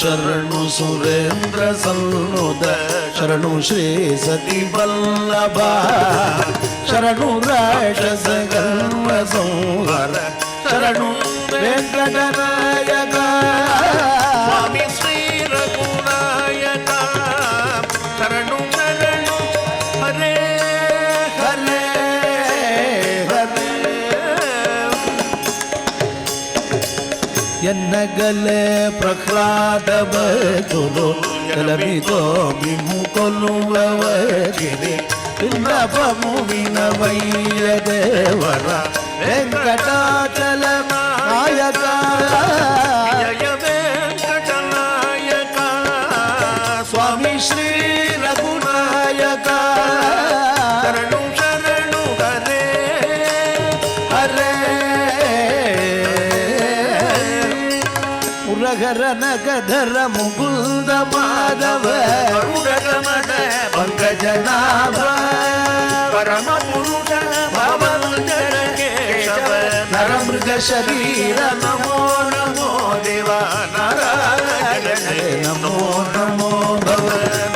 ಶರಣು ಸುರೇಂದ್ರ ಸನ್ನುತ ಶರಣು ಶ್ರೀ ಸತಿ ವಲ್ಲಭ ಶರಣು ರಾಕ್ಷಸ ಗರ್ವ ಸಂಹಾರ ಶರಣು ವೆಂಕಟನಾಯಕ ಸ್ವಾಮಿ ಶ್ರೀ ರಘುನಾಯಕ ಶರಣು ಶರಣು ಹರೇ ಹರೇ ಹರೇ ಎನ್ನಗಲೆ ಪ್ರಹ್ಲಾದ ಬದುಲು ಕಲಮಿತೋ ವಿಮುಕೊಲ್ಲುವವರಿಗೆ ವಿನ್ನಪಮುವಿನ ವೈಯ ದೇವರ ವೆಂಕಟಾಚಲ ನಾಯಕ ಜಯ ವೆಂಕಟನಾಯಕ ಸ್ವಾಮಿ ಶ್ರೀ ರಘುನಾಯಕ ಶರಣು ಶರಣು ಹರೇ ಹರೇ ಉರಗರನ ಗಧರ ಮುಕುಂದ ಮಾಧವ ಗರುಡಗಮನ ಪಂಕಜನಾಭ ಪರಮ ಪುರುಷ ಭವಂತರ ಕೇಶವ ನರಮೃಗ ಶರೀರ ನಮೋ ನಮೋ ದೇವ ನಾರಾಯಣ ನಮೋ ನಮೋ ಭವ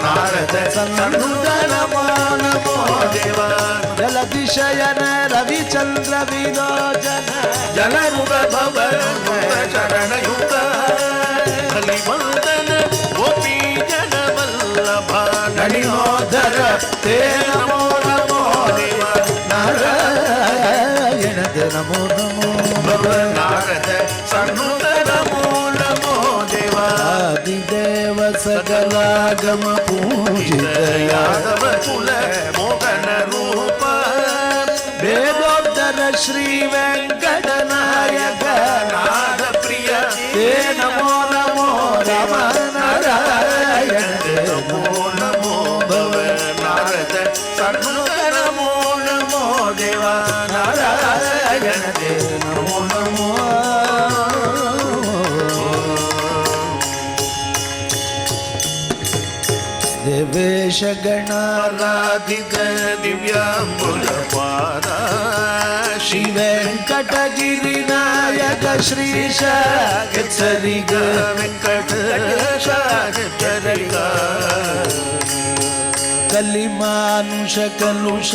ನಾರದ ಸನ್ನುತ ನಮೋ ನಮೋ ದೇವ ಜಲತಿಶಯನ ರವಿಚಂದ್ರ ವಿಲೋಚನ ಜಲರುಗ ಭವ ಶರಣಯುಗ ಹಲಿವಂದನ ಗೋಪಿ ಜನ ವಲ್ಲಭ ನಡಿನೋದರ ತೇ ನಮೋ ನಮೋ ದೇವ ನಾರಾಯಣ ನಮೋ ನಮೋ ಭವ ನಾರದ ಸನ್ನುತ ನಮೋ ನಮೋ ದೇವ ಆದಿದೇವ ಸಕಲಾಗಮ ಪೂಜಿತ ಯಾದವ ಕುಲ ಮೋಹನ ರೂಪ ವೇದೋತ್ತರ ಶ್ರೀ ವೆಂಕಟನಾಯಕ ನಾದ ಪ್ರಿಯ ತೇ ನಮೋ ನಮೋ ರಾಮ ನಾರಾಯಣ ನಮೋ ನಮೋ ಭವ ನಾರದ ಸನ್ನುತ ನಮೋ ನಮೋ ದೇವ ನಾರಾಯಣ ನಮೋ ನಮೋ ದೇವೇಶ ಗಣಾರಾಧಿತ ದಿವ್ಯಾಂಬುಲ ಪಾದ ಶ್ರೀ ವೆಂಕಟಗಿರಿ ನಾಯಕ ಶ್ರೀಶ ಕೆಸರಿಗ ವೆಂಕಟೇಶ ಕಲಿಮಾನುಷ ಕಲುಷ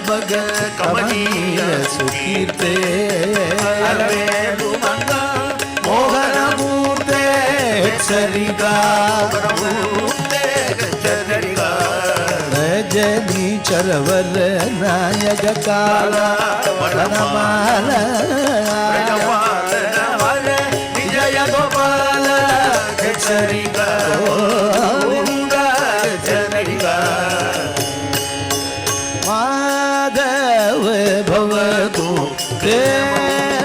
ಬಗ ಕಮನೀಯ ಸುಕೀರ್ತೆ ಮೋಹನ ಮೂರ್ತೆ ಸರಿಗ ರಜನಿ ಚರವರ ನಾಯಕ ಕಾಲ ವನಮಾಲ ವಿಜಯ ಗೋಪಾಲ ಸರಿಗ ಮಾಧವ ಭವತು ದೇವಂಗಳು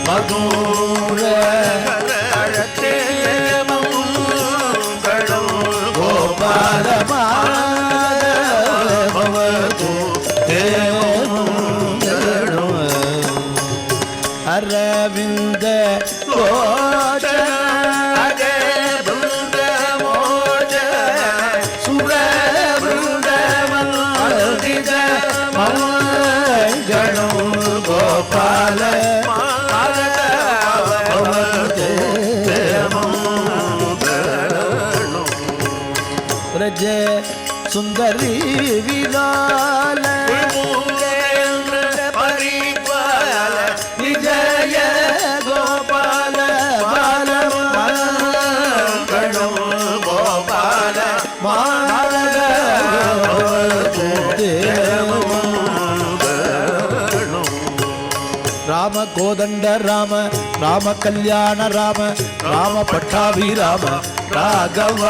ಮಧುರ ಗೋಪಾಲ ಮಾಧವ ಭವತು ದೇವಂಗಳು ಅರವಿಂದ ಲೋಚನ ಗಣೋ ಗೋಪಾಲ ವ್ರಜ ಸುಂದರಿ ವಿಲಾಲ ಪರಿಪಾಲ ವಿಜಯ ಗೋಪಾಲ ಬಾಲ ಗಣೋ ಗೋಪಾಲ ಮಾರಗ ರಾಮ ಕೋದಂಡ ರಾಮ ರಾಮ ಕಲ್ಯಾಣ ರಾಮ ರಾಮ ಪಟ್ಟಾಭಿರಾಮ ರಾಘವ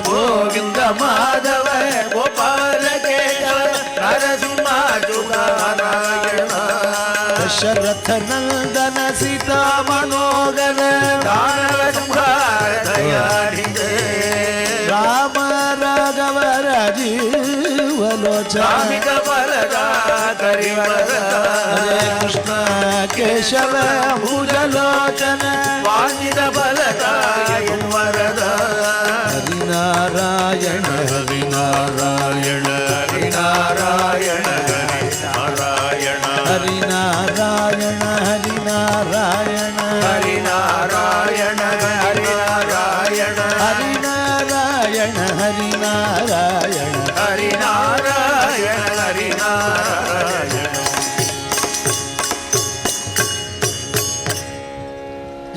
ಗೋವಿಂದ ಮಾಧವ ಗೋಪಾಲ ಕೇಶವ ನರಸಿಂಹ ನಾರಾಯಣ ದಶರಥ ನಂದನ ಸೀತಾ ಮನೋಗರ ರಾಮ ರಾಘವ ರಾಜೀವಲೋಚನ ಹರೇ ಕೃಷ್ಣ ಕೇಶವ ಭುಜಲೋಚನ ವಾಣಿದ ಬಲದಾಯ ವರದ ಹರಿನಾರಾಯಣ ಹರಿನಾರಾಯಣ ಹರಿನಾರಾಯಣ ಹರಿನಾರಾಯಣ ಹರಿನಾರಾಯಣ ಹರಿನಾರಾಯಣ ಹರಿನಾರಾಯಣ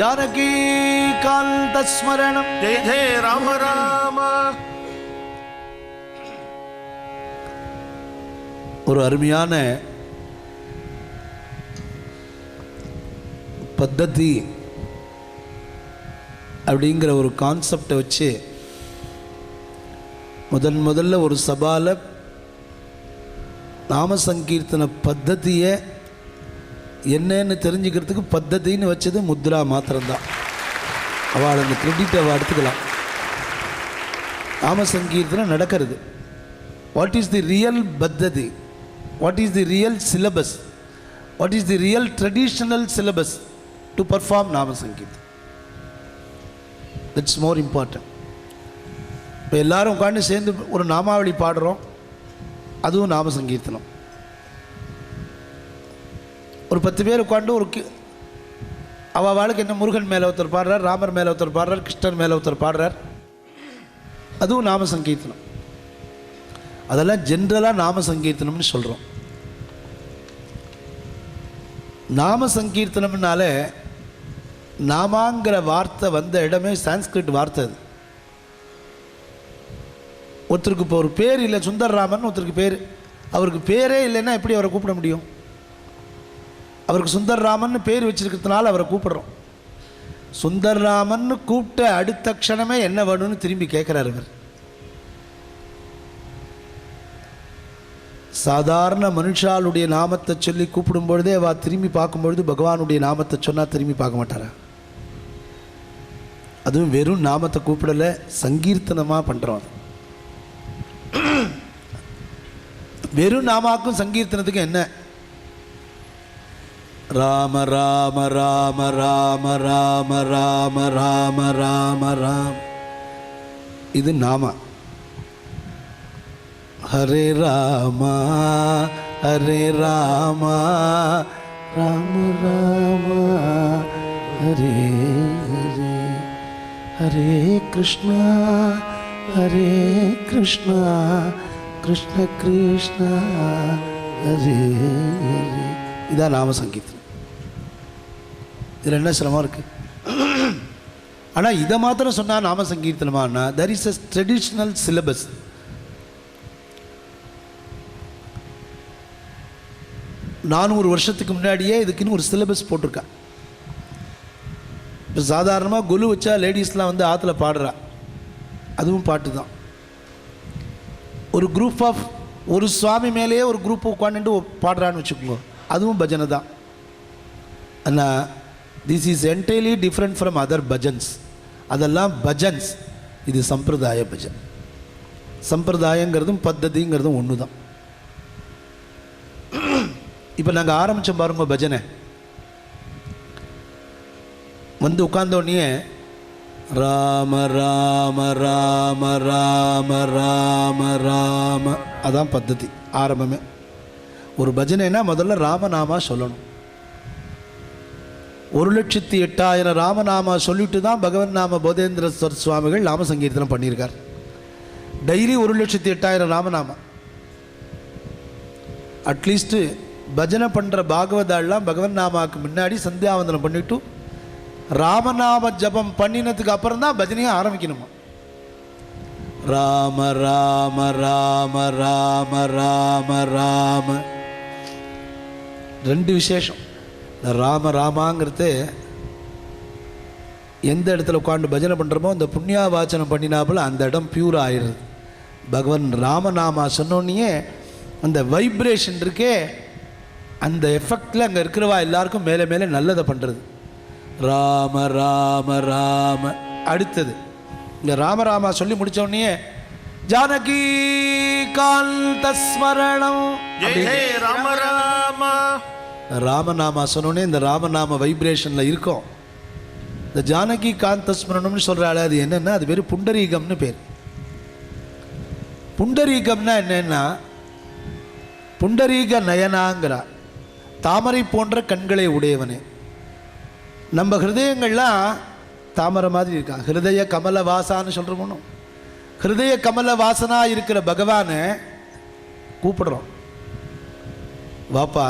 ஜானகி காந்த ஸ்மரணம். ஜெய ஜெய ராம ராம. ஒரு அருமையான பத்ததி அப்படிங்கிற ஒரு கான்செப்டை வச்சு முதல்ல ஒரு சபால நாம சங்கீர்த்தன பத்ததியை என்னன்னு தெரிஞ்சுக்கிறதுக்கு பத்ததின்னு வச்சது முத்ரா மாத்திரம்தான். அவள் அந்த கிரெடிட் அவள் எடுத்துக்கலாம். நாம சங்கீர்த்தனம் நடக்கிறது. What is the real Paddhati? What is the real syllabus? What is the real traditional syllabus to perform நாம சங்கீர்த்தனம்? That's more important. இப்போ எல்லாரும் உட்காந்து சேர்ந்து ஒரு நாமாவளி பாடுறோம், அதுவும் நாம சங்கீர்த்தனம். ஒரு 10 பேர் உட்காந்து அவள் வாழ்க்கை என்ன முருகன் மேலே ஒருத்தர் பாடுறார், ராமர் மேலே ஒருத்தர் பாடுறார், கிருஷ்ணர் மேலே ஒருத்தர் பாடுறார், அதுவும் நாம சங்கீர்த்தனம். அதெல்லாம் ஜென்ரலாக நாம சங்கீர்த்தனம்னு சொல்கிறோம். நாம சங்கீர்த்தனம்னாலே நாமாங்கிற வார்த்தை வந்த இடமே சான்ஸ்கிரிட் வார்த்தை. அது ஒருத்தருக்கு இப்போ ஒரு பேர் இல்லை, சுந்தர்ராமன் ஒருத்தருக்கு பேர், அவருக்கு பேரே இல்லைன்னா எப்படி அவரை கூப்பிட முடியும்? அவருக்கு சுந்தர்ராமன் பேர் வச்சிருக்கிறதுனால அவரை கூப்பிடுறோம். சுந்தர்ராமன் கூப்பிட்ட அடுத்த க்ஷணமே என்ன வேணும்னு திரும்பி கேட்குறாரு அவர். சாதாரண மனுஷாளுடைய நாமத்தை சொல்லி கூப்பிடும் பொழுதே அவள் திரும்பி பார்க்கும்பொழுது பகவானுடைய நாமத்தை சொன்னால் திரும்பி பார்க்க மாட்டாரா? அதுவும் வெறும் நாமத்தை கூப்பிடலை, சங்கீர்த்தனமாக பண்ணுறோம். அது வெறும் நாமாக்கும் சங்கீர்த்தனத்துக்கும் என்ன? ராம ராம ராம ராம ராம ராம ராம ராம ராம, இது நாம. ஹரே ராமா ஹரே ராமா ராம ராம ஹரே ஹரே, ஹரே கிருஷ்ணா ஹரே கிருஷ்ணா கிருஷ்ண கிருஷ்ணா ஹரே ஹரே. இதான் நாம சங்கீதம். இதில் என்ன சிரமம் இருக்கு? ஆனால் இதை மாத்திரம் சொன்னால் நாம சங்கீர்த்தனமானா there is a traditional syllabus. நானூறு வருஷத்துக்கு முன்னாடியே இதுக்குன்னு ஒரு சிலபஸ் போட்டிருக்கா. இப்போ சாதாரணமாக கொலு வச்சா லேடிஸ்லாம் வந்து ஆற்றுல பாடுறா, அதுவும் பாட்டு தான். ஒரு குரூப் ஆஃப் ஒரு சுவாமி மேலேயே ஒரு குரூப் உட்காந்துட்டு பாடுறான்னு வச்சுக்கோங்க, அதுவும் பஜனை தான். ஆனால் this is entirely different from other bhajans. அதெல்லாம் பஜன்ஸ், இது சம்பிரதாய பஜன். சம்பிரதாயங்கிறதும் பத்ததிங்கிறதும் ஒன்று தான். இப்போ நாங்கள் ஆரம்பித்தோம் பாருங்க பஜனை. வந்து உட்கார்ந்தோடனே ராம ராம ராம ராம ராம ராம, அதான் பத்ததி ஆரம்பமே. ஒரு பஜனைனா முதல்ல ராமநாமா சொல்லணும். 1,08,000 ராமநாமா சொல்லிட்டு தான் பகவன் நாம போதேந்திர சுவாமிகள் நாம சங்கீர்த்தனம் பண்ணியிருக்கார். டெய்லி 1,08,000 ராமநாமா. அட்லீஸ்ட்டு பஜனை பண்ணுற பாகவதாலாம் பகவன் நாமாவுக்கு முன்னாடி சந்தியாவந்தனம் பண்ணிவிட்டு ராமநாம ஜபம் பண்ணினதுக்கு அப்புறம் தான் பஜனையை ஆரம்பிக்கணுமா. ராம ராம ராம ராம ராம ராம, ரெண்டு விசேஷம். இந்த ராம ராமாங்கிறது எந்த இடத்துல உட்காந்து பஜனை பண்ணுறோமோ அந்த புண்ணியா வாச்சனம் பண்ணினாப்புல அந்த இடம் பியூர் ஆயிடுது. பகவான் ராமநாமா சொன்னோடனே அந்த வைப்ரேஷன் இருக்கே, அந்த எஃபெக்டில் அங்கே இருக்கிறவா எல்லாருக்கும் மேலே மேலே நல்லதை பண்ணுறது. ராம ராம ராம. அடுத்தது இந்த ராமராமா சொல்லி முடித்தோடனே ஜானகி காந்த ஸ்மரணம், ராம ராம. ராமநாமா சொன்னோடனே இந்த ராமநாம வைப்ரேஷனில் இருக்கும். இந்த ஜானகி காந்த ஸ்மரணம்னு சொல்கிறாள், அது என்னென்னா அது பேர் புண்டரீகம்னு பேர். புண்டரீகம்னா என்னென்னா புண்டரீக நயனாங்கிறா, தாமரை போன்ற கண்களை உடையவனே. நம்ம ஹிருதயங்கள்லாம் தாமரை மாதிரி இருக்கா. ஹிருதய கமல வாசான்னு சொல்கிறோம். ஹிருதய கமல வாசனா இருக்கிற பகவானை கூப்பிடுறோம், வாப்பா.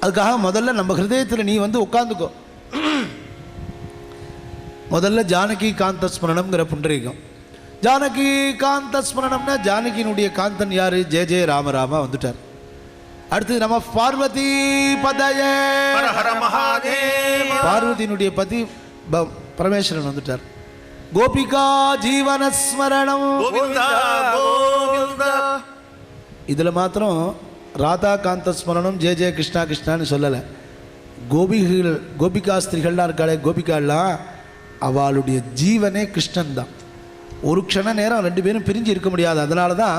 அதுக்காக முதல்ல நம்ம ஹிருதயத்தில் நீ வந்து உட்காந்துக்கோ. முதல்ல ஜானகி காந்த ஸ்மரணம்ங்கிற புண்டரீகம். ஜானகி காந்த ஸ்மரணம்னா ஜானகியினுடைய காந்தன் யார்? ஜெய ஜெய ராம ராமா வந்துட்டார். அடுத்து நம்ம பார்வதி பதயே ஹர ஹர மகாதேவ. பார்வதியினுடைய பதி பரமேஸ்வரன் வந்துட்டார். கோபிகா ஜீவன ஸ்மரணம் கோவிந்தா கோவிந்தா. இதில் மாத்திரம் ராதா காந்த ஸ்மரணம் ஜெய ஜெய கிருஷ்ணா கிருஷ்ணான்னு சொல்லலை. கோபிகா ஸ்திரிகள்லாம் இருக்காளே, கோபிகாலாம் அவளுடைய ஜீவனே கிருஷ்ணன் தான். ஒரு க்ஷண நேரம் ரெண்டு பேரும் பிரிஞ்சு இருக்க முடியாது. அதனால தான்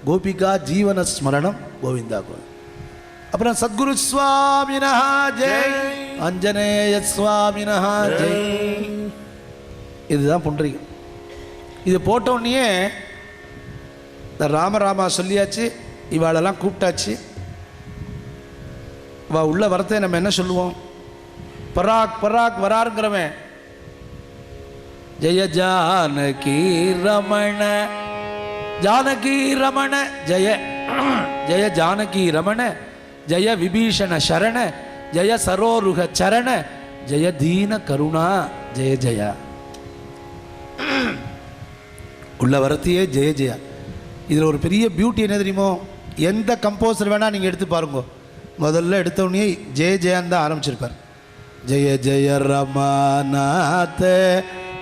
கோபிகா ஜீவன ஸ்மரணம் கோவிந்தா கோவிந்த். அப்புறம் சத்குரு சுவாமினா ஜெய், அஞ்சனேய சுவாமினா ஜெய். இதுதான் புண்டரீகம். இது போட்டோடனே இந்த ராமராமா சொல்லியாச்சு, இவாளெல்லாம் கூப்பிட்டாச்சு. உள்ள வரத்தை நம்ம என்ன சொல்லுவோம்? பராக் பராக் வராருங்கிறவன் ஜெய ஜானகி ரமண, ஜானகி ரமண ஜெய, ஜெய ஜானகி ரமண, ஜெய விபீஷண சரண, ஜெய சரோருக சரண, ஜெய தீன கருணா ஜெய ஜெய. உள்ள வரத்தையே ஜெய ஜெயா. இதில் ஒரு பெரிய பியூட்டி என்ன தெரியுமோ? எந்த கம்போசர் வேணால் நீங்கள் எடுத்து பாருங்க, முதல்ல எடுத்தோடனே ஜெய ஜெயான் தான் ஆரம்பிச்சிருப்பார். ஜெய ஜெய ரமாநாத்,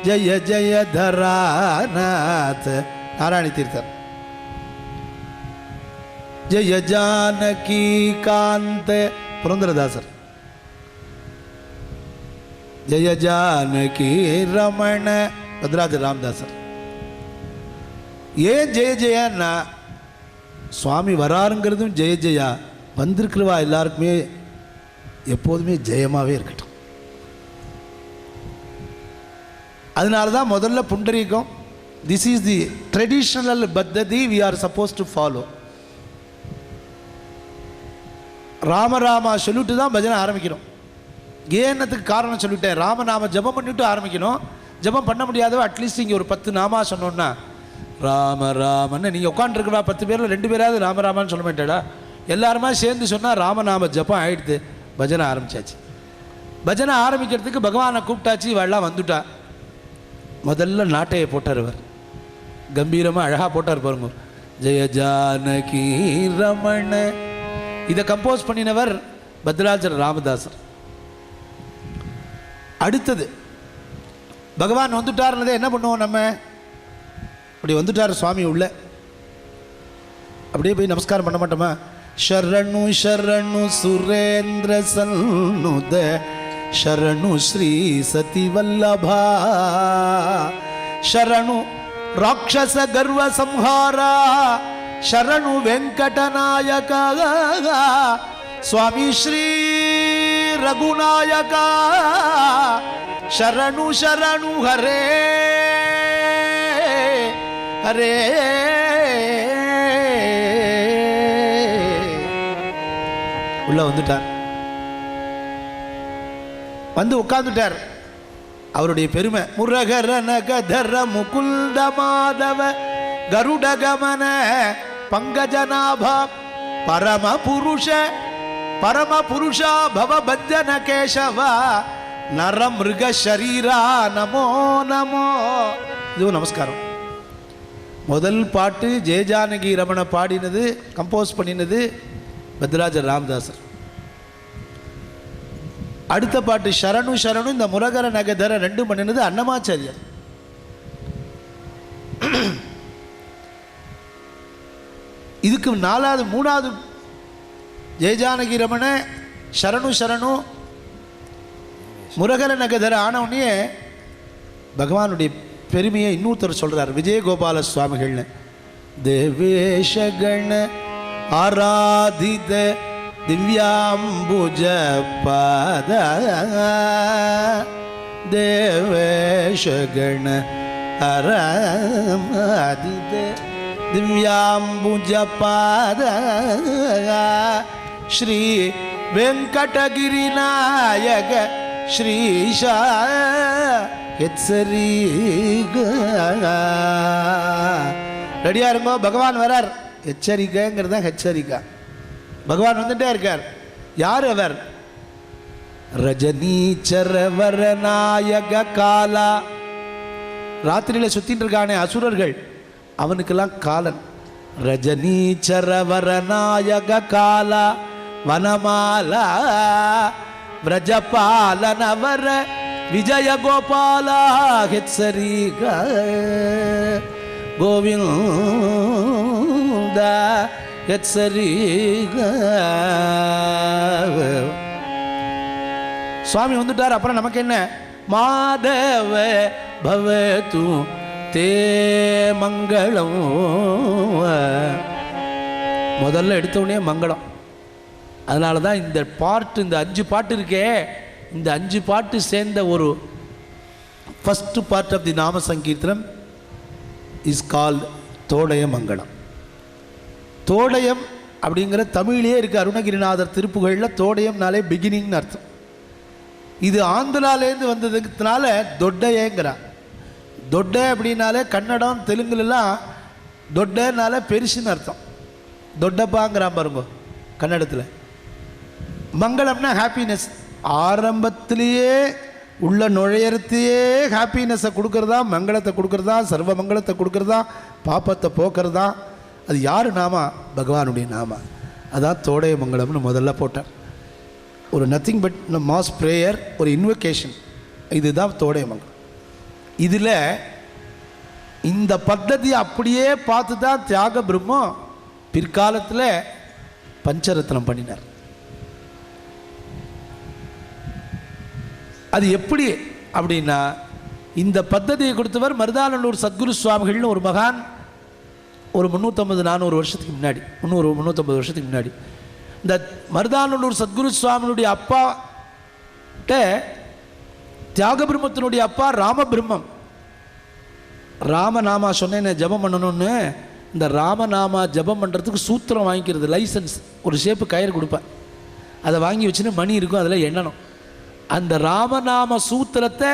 ஜெய ஜெய தராநாத், நாராயணி தீர்த்தர். ஜெய ஜானகி காந்த புரந்தரதாசர். ஜெய ஜானகி ரமண பத்ராஜ ராமதாசர். ஏன் ஜெய ஜெயன்னா சுவாமி வராருங்கிறதும் ஜெய ஜெயா, வந்திருக்கிறவா எல்லாருக்குமே எப்போதுமே ஜெயமாகவே இருக்கட்டும். அதனால தான் முதல்ல புண்டரீகம். திஸ் இஸ் தி ட்ரெடிஷ்னல் பத்ததி we are supposed to follow. ராமராமா சொல்லிட்டு தான் பஜனை ஆரம்பிக்கணும். ஏன்னத்துக்கு காரணம் சொல்லிட்டேன். ராமநாம ஜபம் பண்ணிவிட்டு ஆரம்பிக்கணும். ஜபம் பண்ண முடியாதவ அட்லீஸ்ட் இங்கே ஒரு 10 நாமா சொன்னோன்னா ராம ராமன்னு நீங்கள் உட்காந்துருக்கா 10 பேரில் 2 பேராவது ராமராமான்னு சொல்ல மாட்டேடா. எல்லாருமா சேர்ந்து சொன்னால் ராமநாம ஜபம் ஆகிடுது. பஜனை ஆரம்பித்தாச்சு. பஜனை ஆரம்பிக்கிறதுக்கு பகவானை கூப்பிட்டாச்சு. இவெல்லாம் வந்துட்டா. முதல்ல நாட்டையை போட்டார். இவர் கம்பீரமாக அழகாக போட்டார் பாருங்க. ஜெய ஜானகி ரமண. இதை கம்போஸ் பண்ணினவர் பத்ராஜர் ராமதாசர். அடுத்தது பகவான் வந்துட்டார்னதை என்ன பண்ணுவோம் நம்ம? அப்படி வந்துட்டார் சுவாமி உள்ள, அப்படியே போய் நமஸ்காரம் பண்ண மாட்டோமா? ಶರಣು ಶರಣು ಸುರೇಂದ್ರ ಸನ್ನುದ ಶರಣು ಶ್ರೀ ಸತಿವಲ್ಲಭ ಶರಣು ರಾಕ್ಷಸ ಗರ್ವ ಸಂಹಾರ ಶರಣು ವೆಂಕಟನಾಯಕ ಸ್ವಾಮಿ ಶ್ರೀ ರಘುನಾಯಕ ಶರಣು ಶರಣು ಹರೇ ಹರೇ உள்ள வந்துட்டார். வந்து உட்கார்ந்துட்டார். அவருடைய பெருமை முரகர நகதர முகுல்த மாதவ கருட கமன பங்கஜநாப பரம புருஷா பவ பஞ்சன கேசவ நர மிருக ஷரீரா நமோ நமோ. இது நமஸ்காரம். முதல் பாட்டு ஜெயஜானகி ரமண பாடினது, கம்போஸ் பண்ணினது பத்ராஜர் ராமதாசர். அடுத்த பாட்டு ஷரணு ஷரணு இந்த முரகர நகதர 2 பண்ணினது அன்னமாச்சாரியர். இதுக்கு 3வது ஜெயஜானகி ரமண ஷரணு ஷரணு முரகர நகதர ஆனவுடனே பகவானுடைய பெருமையை இன்னொருத்தர் சொல்றார், விஜயகோபால சுவாமிகள்னு. தேவேஷகண ஆராதித திவ்யாம்புஜ பாத தேவேஷகண ஆராதித திவ்யாம்புஜ பாத ஸ்ரீ வெங்கடகிரி நாயக ஸ்ரீஷா ரெடியா இருங்கோ, பகவான் வரார். எச்சரிக்கைங்கிறத ஹெச்சரிக்கா. பகவான் வந்துட்டே இருக்கார். யார் அவர்? ரஜனீச்சர வரநாயக காலா ராத்திரியில் சுற்றின்னு இருக்கானே அசுரர்கள், அவனுக்கெல்லாம் காலன். ரஜனீச்சரவரநாயக காலா வனமாலா விரஜபாலனவர விஜய கோபாலா ஹெத்சரீக கோவிந்த ஹெத்சரீக. சுவாமி வந்துட்டார். அப்புறம் நமக்கு என்ன? மாதவ பவது தே மங்களம். முதல்ல எடுத்தவுடனே மங்களம். அதனால தான் இந்த பாட்டு, இந்த 5 பாட்டு இருக்கே, இந்த 5 பாட்டு சேர்ந்த ஒரு ஃபஸ்ட்டு பார்ட் ஆஃப் தி நாம சங்கீர்த்தனம் இஸ் கால்ட் தோடய மங்களம். தோடயம் அப்படிங்கிற தமிழ்லேயே இருக்குது. அருணகிரிநாதர் திருப்புகழில் தோடயம்னாலே பிகினிங்னு அர்த்தம். இது ஆந்திராலேருந்து வந்ததுனால தொட்டையேங்கிறார். தொட்டை அப்படின்னாலே கன்னடம் தெலுங்குலாம் தொட்டைனால பெருசுன்னு அர்த்தம். தொட்டப்பாங்கிறான் பாருங்க கன்னடத்தில். மங்களம்னா ஹாப்பினஸ். ஆரம்பத்திலேயே உள்ள நுழையறத்தையே ஹாப்பினஸை கொடுக்கறதா, மங்களத்தை கொடுக்கறதா, சர்வ மங்களத்தை கொடுக்கறதா, பாப்பத்தை போக்குறதா. அது யார் நாமா? பகவானுடைய நாமா. அதான் தோடைய மங்களம்னு முதல்ல போட்டார். ஒரு நத்திங் பட் மாஸ் ப்ரேயர், ஒரு இன்வொகேஷன். இதுதான் தோடைய மங்களம். இதில் இந்த பத்ததியை அப்படியே பார்த்து தான் தியாக பிரம்மம் பிற்காலத்தில் பஞ்சரத்னம் பண்ணினார். அது எப்படி அப்படின்னா, இந்த பத்ததியை கொடுத்தவர் மருதானல்லூர் சத்குரு சுவாமிகள்னு ஒரு மகான். ஒரு 350-400 வருஷத்துக்கு முன்னாடி, 350 வருஷத்துக்கு முன்னாடி இந்த மருதானல்லூர் சத்குரு சுவாமியுடைய அப்பாட்ட தியாக பிரம்மத்தினுடைய அப்பா ராமபிரம்மம். ராமநாமா சொன்னேன் ஜபம் பண்ணணும்னு. இந்த ராமநாமா ஜபம் பண்ணுறதுக்கு சூத்திரம் வாங்கிக்கிறது, லைசன்ஸ். ஒரு ஷேப்பு கயிறு கொடுப்பேன், அதை வாங்கி வச்சுன்னு மணி இருக்கும், அதில் எண்ணணும். அந்த ராமநாம சூத்திரத்தை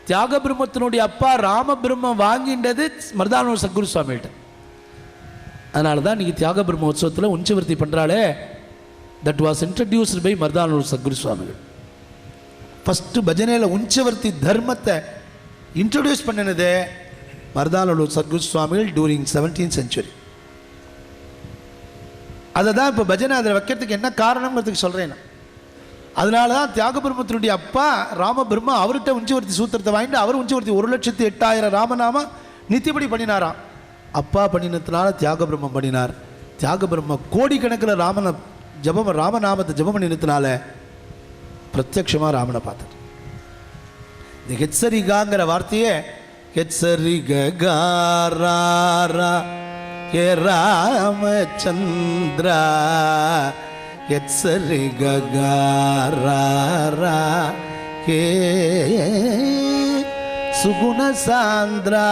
தியாக பிரம்மத்தினுடைய அப்பா ராமபிரம்மம் வாங்கின்றது மருதானல்லூர் சத்குரு சுவாமிகிட்ட. அதனால தான் இன்றைக்கி தியாக பிரம்ம உற்சவத்தில் உஞ்சவர்த்தி பண்ணுறாளே, that was introduced by Marudanallur Sadguru சுவாமிகள். ஃபஸ்ட்டு பஜனையில் உஞ்சவர்த்தி தர்மத்தை இன்ட்ரடியூஸ் பண்ணினதே மருதானல்லூர் சத்குரு சுவாமிகள் டூரிங் 17th century. அதை தான் இப்போ பஜனை அதில் வைக்கிறதுக்கு என்ன காரணங்கிறதுக்கு சொல்கிறேன். அதனால தான் தியாக பிரம்மத்தினுடைய அப்பா ராமபிரம்மா அவர்கிட்ட உஞ்சவர்த்தி சூத்திரத்தை வாங்கிட்டு அவர் உஞ்சவர்த்தி 1,08,000 ராமநாம நித்தியப்படி பண்ணினாராம். அப்பா பண்ணினதுனால தியாக பிரம்மம் பண்ணினார். தியாக பிரம்ம கோடிக்கணக்கில் ராமநாமத்தை ஜபம் பண்ணினதுனால பிரத்யக்ஷமாக ராமனை பார்த்தார். இந்த ஹெச்சரிகாங்கிற வார்த்தையே ஹெச்சரிகாரா ஹே ராமச்சந்திரா ஹெச்சரிகாரா ஹே சுகுண சாந்திரா.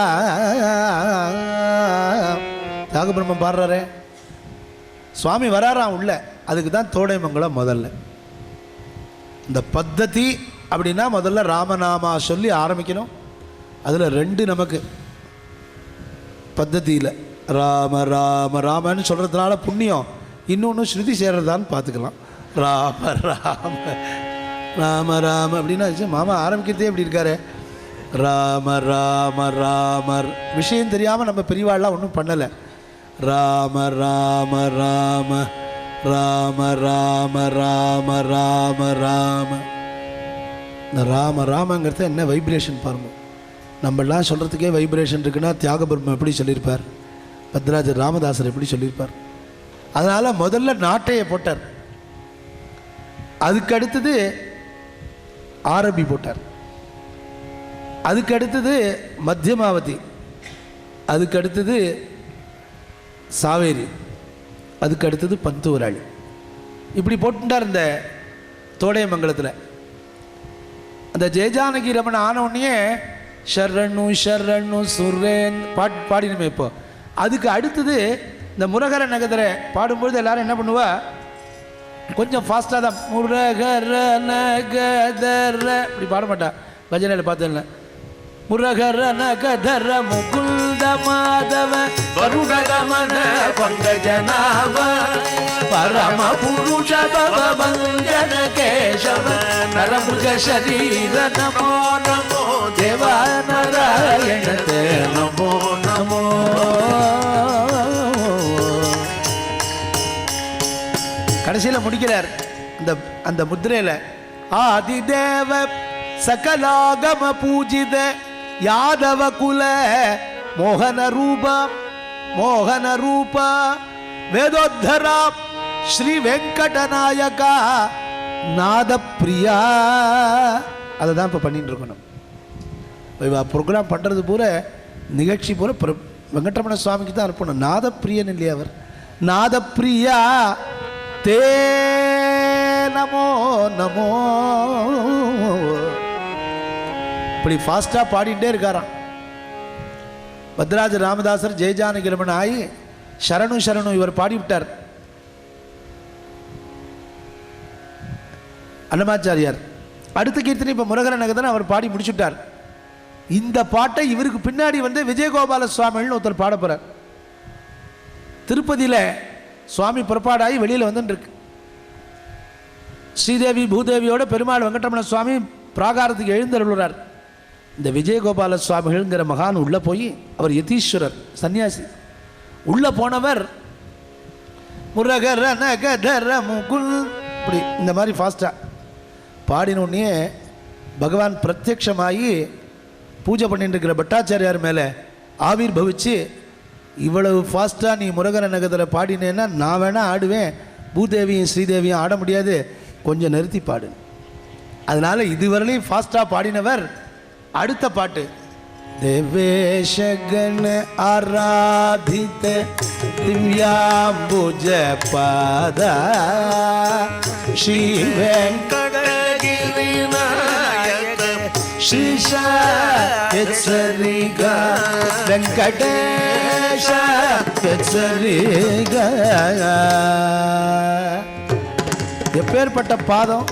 தியாக பிரம்மம் பாடுறாரே, சுவாமி வராராம் உள்ள. அதுக்கு தான் தோடைமங்கலம் முதல்ல. இந்த பத்ததி அப்படின்னா முதல்ல ராமநாமா சொல்லி ஆரம்பிக்கணும். அதில் 2 நமக்கு பத்ததியில் ராம ராம ராமன்னு சொல்கிறதுனால புண்ணியம், இன்னொன்று ஸ்ருதி சேர்றதான்னு பார்த்துக்கலாம். ராம ராம ராம ராம அப்படின்னா மாமா ஆரம்பிக்கிறதே எப்படி இருக்காரு, ராம ராம ராமர். விஷயம் தெரியாமல் நம்ம பெரியவாள்லாம் ஒன்றும் பண்ணலை. ராம ராம ராம ராம ராம ராம ராம ராம. இந்த ராம ராமங்கிறது என்ன வைப்ரேஷன் பாருங்க. நம்மளாம் சொல்கிறதுக்கே வைப்ரேஷன் இருக்குன்னா தியாக பிரம்மம் எப்படி சொல்லியிருப்பார், பத்ராஜர் ராமதாசர் எப்படி சொல்லியிருப்பார். அதனால் முதல்ல நாட்டையை போட்டார். அதுக்கு அடுத்தது ஆரபி போட்டார். அதுக்கு அடுத்தது மத்தியமாவதி, அதுக்கு அடுத்தது சாவேரி, அதுக்கு அடுத்தது பந்தூராளி. இப்படி போட்டுட்டார் இந்த தோடையமங்கலத்தில். அந்த ஜெயஜானகி ரமண ஆனவுடனே ஷர்ரண்ணு ஷர்ரண்ணு சுரேன் பாடினுமே. இப்போ அதுக்கு அடுத்தது இந்த முரகர நகதரை பாடும்பொழுது எல்லாரும் என்ன பண்ணுவா, கொஞ்சம் ஃபாஸ்ட்டாக தான் முரகர நகதர இப்படி பாட மாட்டா. பஜனையில் பார்த்தேன்ல, முரகர நகதர முகுந்த மாதவ வருடகமன பங்கஜநாப பரம புருஷ பவபஞ்சன கேசவ நரமுக சரீர நமோ நமோ தேவ நாராயண கடைசியில் முடிக்கிறார் அந்த அந்த முத்திரையில் ஆதிதேவ சகலாகம பூஜித யாதவ குல மோகன ரூபா வேதோத்தரா ஸ்ரீ வெங்கடநாயகா நாதப்பிரியா. அதை தான் இப்போ பண்ணிட்டு இருக்கணும். ப்ரோக்ராம் பண்ணுறது பூரா நிகழ்ச்சி பூரா வெங்கடரமண சுவாமிக்கு தான் அர்ப்பணம். நாதப்பிரியன் இல்லையா அவர்? நாதப்பிரியா தே நமோ நமோ. இப்படி ஃபாஸ்டாக பாடிட்டே இருக்காராம். பத்ராஜ ராமதாசர் ஜெயஜானகி ரமண ஆகி சரணு சரணு இவர் பாடிவிட்டார். அன்னமாச்சாரியார் அடுத்த கீர்த்தனை இப்போ முருகர நகதன் அவர் பாடி முடிச்சுட்டார். இந்த பாட்டை இவருக்கு பின்னாடி வந்து விஜயகோபால சுவாமிகள்னு ஒருத்தர் பாட போகிறார். திருப்பதியில் சுவாமி புறப்பாடாகி வெளியில் வந்துருக்கு. ஸ்ரீதேவி பூதேவியோட பெருமாள் வெங்கடரமண சுவாமி பிராகாரத்துக்கு எழுந்தருள்கிறார். இந்த விஜயகோபால சுவாமிகள்ங்கிற மகான் உள்ளே போய், அவர் யதீஸ்வரர் சன்னியாசி, உள்ளே போனவர் முருகர நகதர முகுல் இப்படி இந்த மாதிரி ஃபாஸ்ட்டாக பாடினோடனே பகவான் பிரத்யக்ஷமாகி பூஜை பண்ணிட்டு இருக்கிற பட்டாச்சாரியார் மேலே ஆவிர் பவிச்சு, இவ்வளவு ஃபாஸ்ட்டாக நீ முருகர நகத்தில் பாடினேன்னா நான் வேணா ஆடுவேன், பூதேவியும் ஸ்ரீதேவியும் ஆட முடியாது, கொஞ்சம் நிறுத்தி பாடு. அதனால் இதுவரையிலையும் ஃபாஸ்ட்டாக பாடினவர் அடுத்த பாட்டு தேவேஷகண ஆராதித திவ்யாம்புஜ பாத ஸ்ரீ வெங்கடகிரி நாயக ஸ்ரீஷா எச்சரிகா வெங்கடேஷ எச்சரிகா. எப்பேற்பட்ட பாதம்!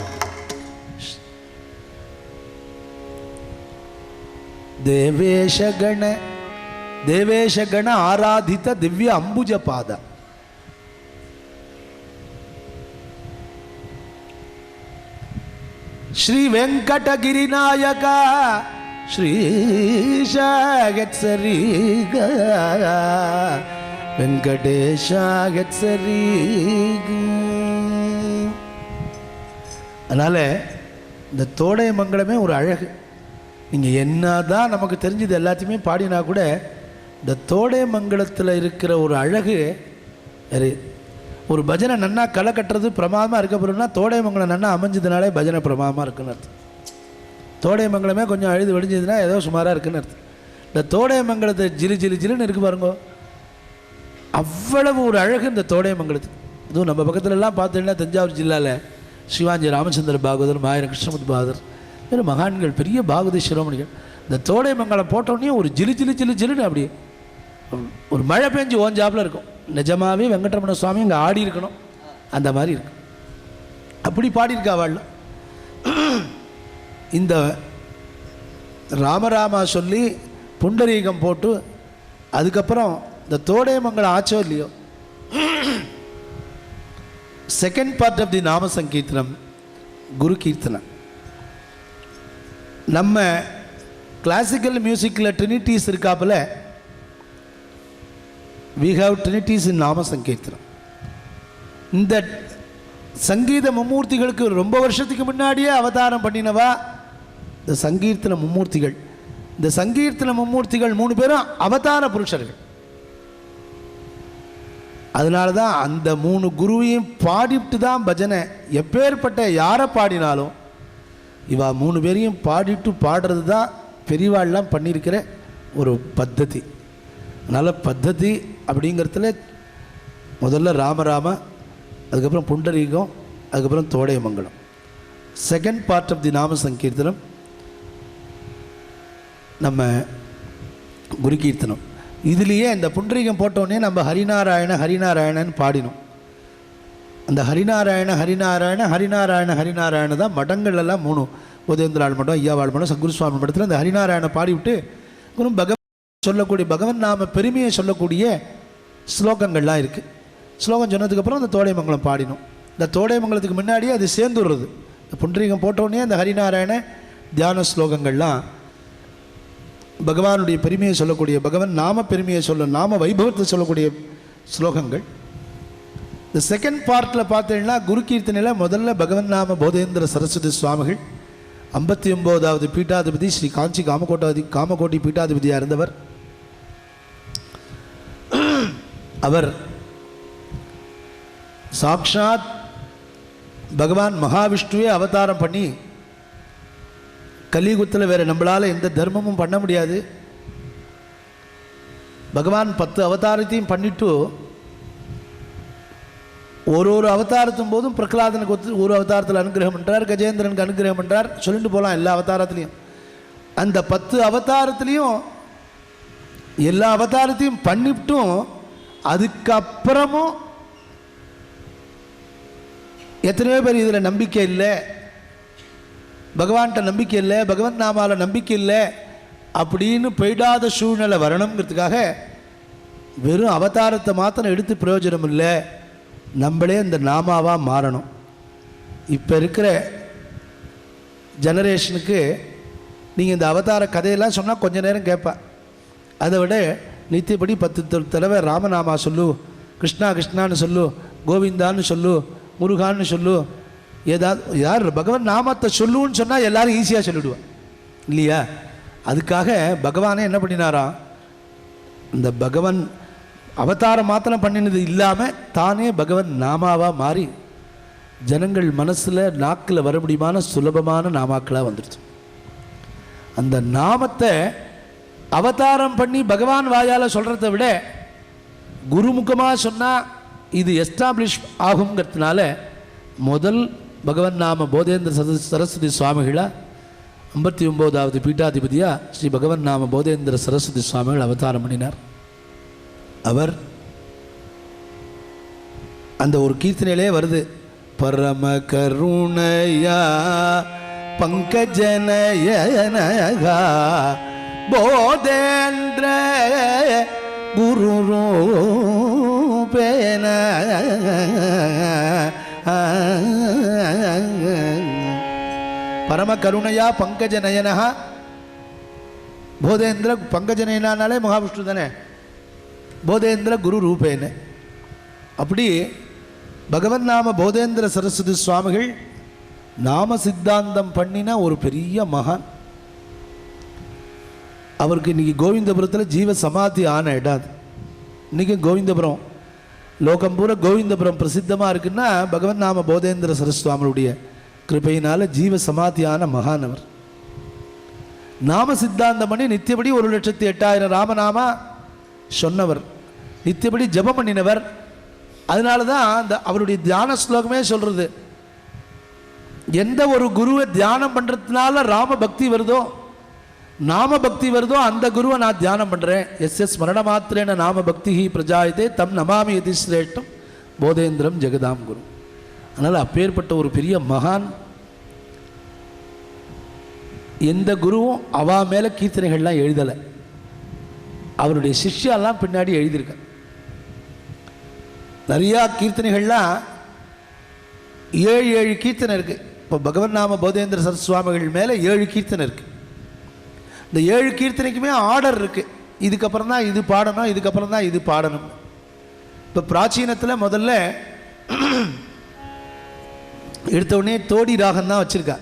தேவேஷகண ஆராதித்த திவ்ய அம்புஜ பாத. ஸ்ரீ வெங்கடகிரி நாயகா ஸ்ரீஷாகத்சரீக வெங்கடேஷாகத்சரீக. அதனால் இந்த தோடை மங்களமே ஒரு அழகு. நீங்கள் என்ன தான் நமக்கு தெரிஞ்சது எல்லாத்தையுமே பாடினா கூட இந்த தோடை மங்களத்தில் இருக்கிற ஒரு அழகு வேறு. ஒரு பஜனை நன்னா களை கட்டுறது பிரமாதமாக இருக்க போகிறோம்னா தோடை மங்கலம் நன்னா அமைஞ்சதுனாலே பஜனை பிரமாதமாக இருக்குன்னு அர்த்தம். தோடை மங்கலமே கொஞ்சம் அழுது வெடிஞ்சதுன்னா ஏதோ சுமாராக இருக்குன்னு அர்த்தம். இந்த தோடை மங்கலத்தை ஜிலுன்னு இருக்கு பாருங்க, அவ்வளவு ஒரு அழகு இந்த தோடை மங்கலத்துக்கு. இதுவும் நம்ம பக்கத்துலலாம் பார்த்தீங்கன்னா தஞ்சாவூர் ஜில்லாவில் சிவாஞ்சி ராமச்சந்திர பாகவதர், மாயன கிருஷ்ணமுத்து பாகவதர், வேறு மகான்கள், பெரிய பாகவத சிரோமணிகள். இந்த தோடை மங்கலம் போட்டோடனே ஒரு ஜிலுன்னு அப்படி ஒரு மழை பெஞ்சு ஓஞ்சாப்பில் இருக்கும். நிஜமாகவே வெங்கடரமண சுவாமி இங்கே ஆடி இருக்கணும், அந்த மாதிரி இருக்கு. அப்படி பாடியிருக்கா அவள். இந்த ராமராமா சொல்லி புண்டரீகம் போட்டு அதுக்கப்புறம் இந்த தோடை மங்கலம் ஆச்சோ இல்லையோ, செகண்ட் பார்ட் ஆஃப் தி நாம சங்கீர்த்தனம் குரு கீர்த்தனம். நம்ம கிளாசிக்கல் மியூசிக்கில் ட்ரினிட்டிஸ் இருக்காப்புல, we have trinities in நாம சங்கீர்த்தனம். இந்த சங்கீத மும்மூர்த்திகளுக்கு ரொம்ப வருஷத்துக்கு முன்னாடியே அவதாரம் பண்ணினவா இந்த சங்கீர்த்தன மும்மூர்த்திகள். இந்த சங்கீர்த்தன மும்மூர்த்திகள் 3 பேரும் அவதார புருஷர்கள். அதனால தான் அந்த 3 குருவையும் பாடிட்டு தான் பஜனை. எப்பேற்பட்ட யாரை பாடினாலும் இவா 3 பேரையும் பாடிட்டு பாடுறது தான் பெரியவாள்லாம் பண்ணியிருக்கிற ஒரு பத்ததி. அதனால் பத்ததி அப்படிங்கிறதுல முதல்ல ராமராம, அதுக்கப்புறம் புண்டரீகம், அதுக்கப்புறம் தோடைமங்கலம். செகண்ட் பார்ட் ஆஃப் தி நாம சங்கீர்த்தனம் நம்ம குரு கீர்த்தனம். இதுலேயே இந்த புண்டரீகம் போட்டோடனே நம்ம ஹரிநாராயண ஹரிநாராயணன்னு பாடினோம். அந்த ஹரிநாராயண ஹரிநாராயண ஹரிநாராயண ஹரிநாராயண தான் மடங்கள்லாம் 3 உதயந்திராள் மடம், ஐயாவாள் மடம், சத்குருசுவாமி மடத்தில் இந்த ஹரிநாராயண பாடிவிட்டு குரு பகவான் சொல்லக்கூடிய பகவன் நாம பெருமையை சொல்லக்கூடிய ஸ்லோகங்கள்லாம் இருக்குது. ஸ்லோகம் சொன்னதுக்கப்புறம் அந்த தோடைமங்கலம் பாடினோம். இந்த தோடைமங்கலத்துக்கு முன்னாடியே அது சேர்ந்து விடுறது. இந்த புண்டரீகம் போட்டோடனே அந்த ஹரிநாராயண தியான ஸ்லோகங்கள்லாம் பகவானுடைய பெருமையை சொல்லக்கூடிய, பகவன் நாம பெருமையை நாம வைபவத்தை சொல்லக்கூடிய ஸ்லோகங்கள். இந்த செகண்ட் பார்ட்டில் பார்த்தீங்கன்னா குரு கீர்த்தனையில் முதல்ல பகவன் நாம போதேந்திர சரஸ்வதி சுவாமிகள் 59வது பீட்டாதிபதி ஸ்ரீ காஞ்சி காமகோட்டி பீட்டாதிபதியாக இருந்தவர். அவர் சாக்ஷாத் பகவான் மகாவிஷ்ணுவே அவதாரம் பண்ணி கலியுகத்தில் வேறு நம்மளால் எந்த தர்மமும் பண்ண முடியாது. பகவான் 10 அவதாரத்தையும் பண்ணிட்டு ஒரு அவதாரத்தும் போதும் பிரகலாதனுக்கு ஒரு அவதாரத்தில் அனுகிரகம் பண்ணுறார், கஜேந்திரனுக்கு அனுகிரகம் பண்ணுறார், சொல்லிட்டு போகலாம் எல்லா அவதாரத்துலேயும். அந்த 10 அவதாரத்துலேயும் எல்லா அவதாரத்தையும் பண்ணிவிட்டும் அதுக்கப்புறமும் எத்தனையோ பேர் இதில் நம்பிக்கை இல்லை, பகவான்கிட்ட நம்பிக்கை இல்லை, பகவன் நாமாவில் நம்பிக்கை இல்லை அப்படின்னு போயிடாத சூழ்நிலை வரணுங்கிறதுக்காக வெறும் அவதாரத்தை மாத்திரம் எடுத்து பிரயோஜனம் இல்லை, நம்மளே இந்த நாமாவாக மாறணும். இப்போ இருக்கிற ஜெனரேஷனுக்கு நீங்கள் இந்த அவதார கதையெல்லாம் சொன்னால் கொஞ்ச நேரம் கேட்பேன். அதை விட நித்தியப்படி 10 தடவை ராமநாமா சொல்லு, கிருஷ்ணா கிருஷ்ணான்னு சொல்லு, கோவிந்தான்னு சொல்லு, முருகான்னு சொல்லு, ஏதாவது யார் பகவான் நாமத்தை சொல்லுன்னு சொன்னால் எல்லோரும் ஈஸியாக சொல்லிவிடுவேன் இல்லையா? அதுக்காக பகவானே என்ன பண்ணினாராம், இந்த பகவான் அவதாரம் மாத்திரம் பண்ணினது இல்லாமல் தானே பகவன் நாமாவாக மாறி ஜனங்கள் மனசில் நாக்கில் வர முடியுமான சுலபமான நாமாக்களாக வந்துடுச்சு. அந்த நாமத்தை அவதாரம் பண்ணி பகவான் வாயால் சொல்கிறத விட குருமுகமாக சொன்னால் இது எஸ்டாப்ளிஷ் ஆகுங்கிறதுனால முதல் பகவன் நாம போதேந்திர சரஸ்வதி சுவாமிகளாக 59வது பீட்டாதிபதியாக ஸ்ரீ பகவன் நாம போதேந்திர சரஸ்வதி சுவாமிகள் அவதாரம் பண்ணினார். அவர் அந்த ஒரு கீர்த்தனையிலே வருது, பரம கருணையா பங்கஜனயனகா போதேந்திர குரு ரூபேன பரம கருணையா பங்கஜனயனகா போதேந்திர பங்கஜனயனாலே மகாவிஷ்ணு தானே, போதேந்திர குரு ரூபேன. அப்படி பகவன் நாம போதேந்திர சரஸ்வதி சுவாமிகள் நாம சித்தாந்தம் பண்ணின ஒரு பெரிய மகான். அவருக்கு இன்றைக்கி கோவிந்தபுரத்தில் ஜீவ சமாதி ஆன இடம். இன்றைக்கி கோவிந்தபுரம் லோகம் பூரா கோவிந்தபுரம் பிரசித்தமாக இருக்குன்னா பகவன் நாம போதேந்திர சரஸ்வாமியுடைய கிருபையினால் ஜீவ சமாதியான மகான். அவர் நாம சித்தாந்தம் பண்ணி நித்தியபடி 1,08,000 ராமநாமா சொன்னவர், நித்தியபடி ஜபம் பண்ணினவர். அதனால தான் அந்த அவருடைய தியான ஸ்லோகமே சொல்கிறது, எந்த ஒரு குருவை தியானம் பண்ணுறதுனால ராம பக்தி வருதோ நாம பக்தி வருதோ அந்த குருவை நான் தியானம் பண்ணுறேன். ஸ்மரண மாத்திரேன நாம பக்தி பிரஜாயதே தம் நமாமி யதி சிரேஷ்டம் போதேந்திரம் ஜெகதாம் குரு. அதனால் அப்பேற்பட்ட ஒரு பெரிய மகான். எந்த குருவும் அவா மேலே கீர்த்தனைகள்லாம் எழுதலை, அவருடைய சிஷ்யாலாம் பின்னாடி எழுதியிருக்க. நிறையா கீர்த்தனைகள்லாம் 7 கீர்த்தனை இருக்குது. இப்போ பகவன் நாம போதேந்திர சரஸ்வாமிகள் மேலே 7 கீர்த்தனை இருக்குது. இந்த 7 கீர்த்தனைக்குமே ஆர்டர் இருக்குது, இதுக்கப்புறம் தான் இது பாடணும், இதுக்கப்புறம் தான் இது பாடணும். இப்போ பிராச்சீனத்தில் முதல்ல எடுத்தவுடனே தோடி ராகம் தான் வச்சுருக்கா.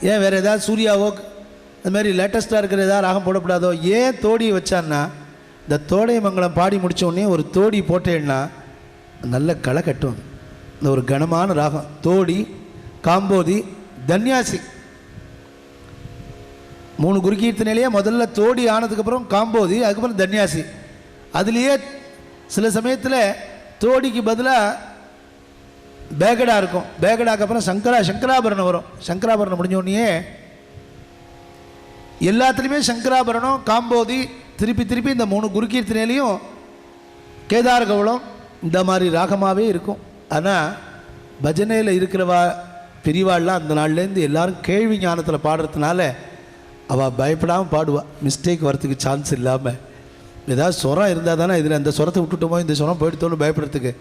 ஏன் வேறு ஏதாவது சூர்யாவோ அது மாதிரி லேட்டஸ்ட்டாக இருக்கிற ஏதாவது ராகம் போடக்கூடாதோ? ஏன் தோடியை வச்சான்னா, இந்த தோடை மங்கலம் பாடி முடித்தோடனே ஒரு தோடி போட்டேன்னா நல்ல களை கட்டும். இந்த ஒரு கனமான ராகம் தோடி, காம்போதி, தன்யாசி 3 குருகீர்த்தனையிலேயே முதல்ல தோடி ஆனதுக்கப்புறம் காம்போதி, அதுக்கப்புறம் தன்யாசி. அதுலேயே சில சமயத்தில் தோடிக்கு பதிலாக பேகடா இருக்கும், பேகடாக்கு அப்புறம் சங்கராபரணம் வரும். சங்கராபரணம் முடிஞ்சோடனே எல்லாத்துலேயுமே சங்கராபரணம், காம்போதி, திருப்பி இந்த 3 குருகீர்த்தனையிலையும் கேதார கவளம் இந்த மாதிரி ராகமாகவே இருக்கும். ஆனால் பஜனையில் இருக்கிறவா பெரியவாள்லாம் அந்த நாள்லேருந்து எல்லாரும் கேள்வி ஞானத்தில் பாடுறதுனால அவள் பயப்படாமல் பாடுவாள், மிஸ்டேக் வரத்துக்கு சான்ஸ் இல்லாமல். ஏதாவது சுரம் இருந்தால் தானே இதில் அந்த சுரத்தை விட்டுட்டோமோ இந்த சுரம் போயிடுத்தோன்னு பயப்படுறதுக்கு.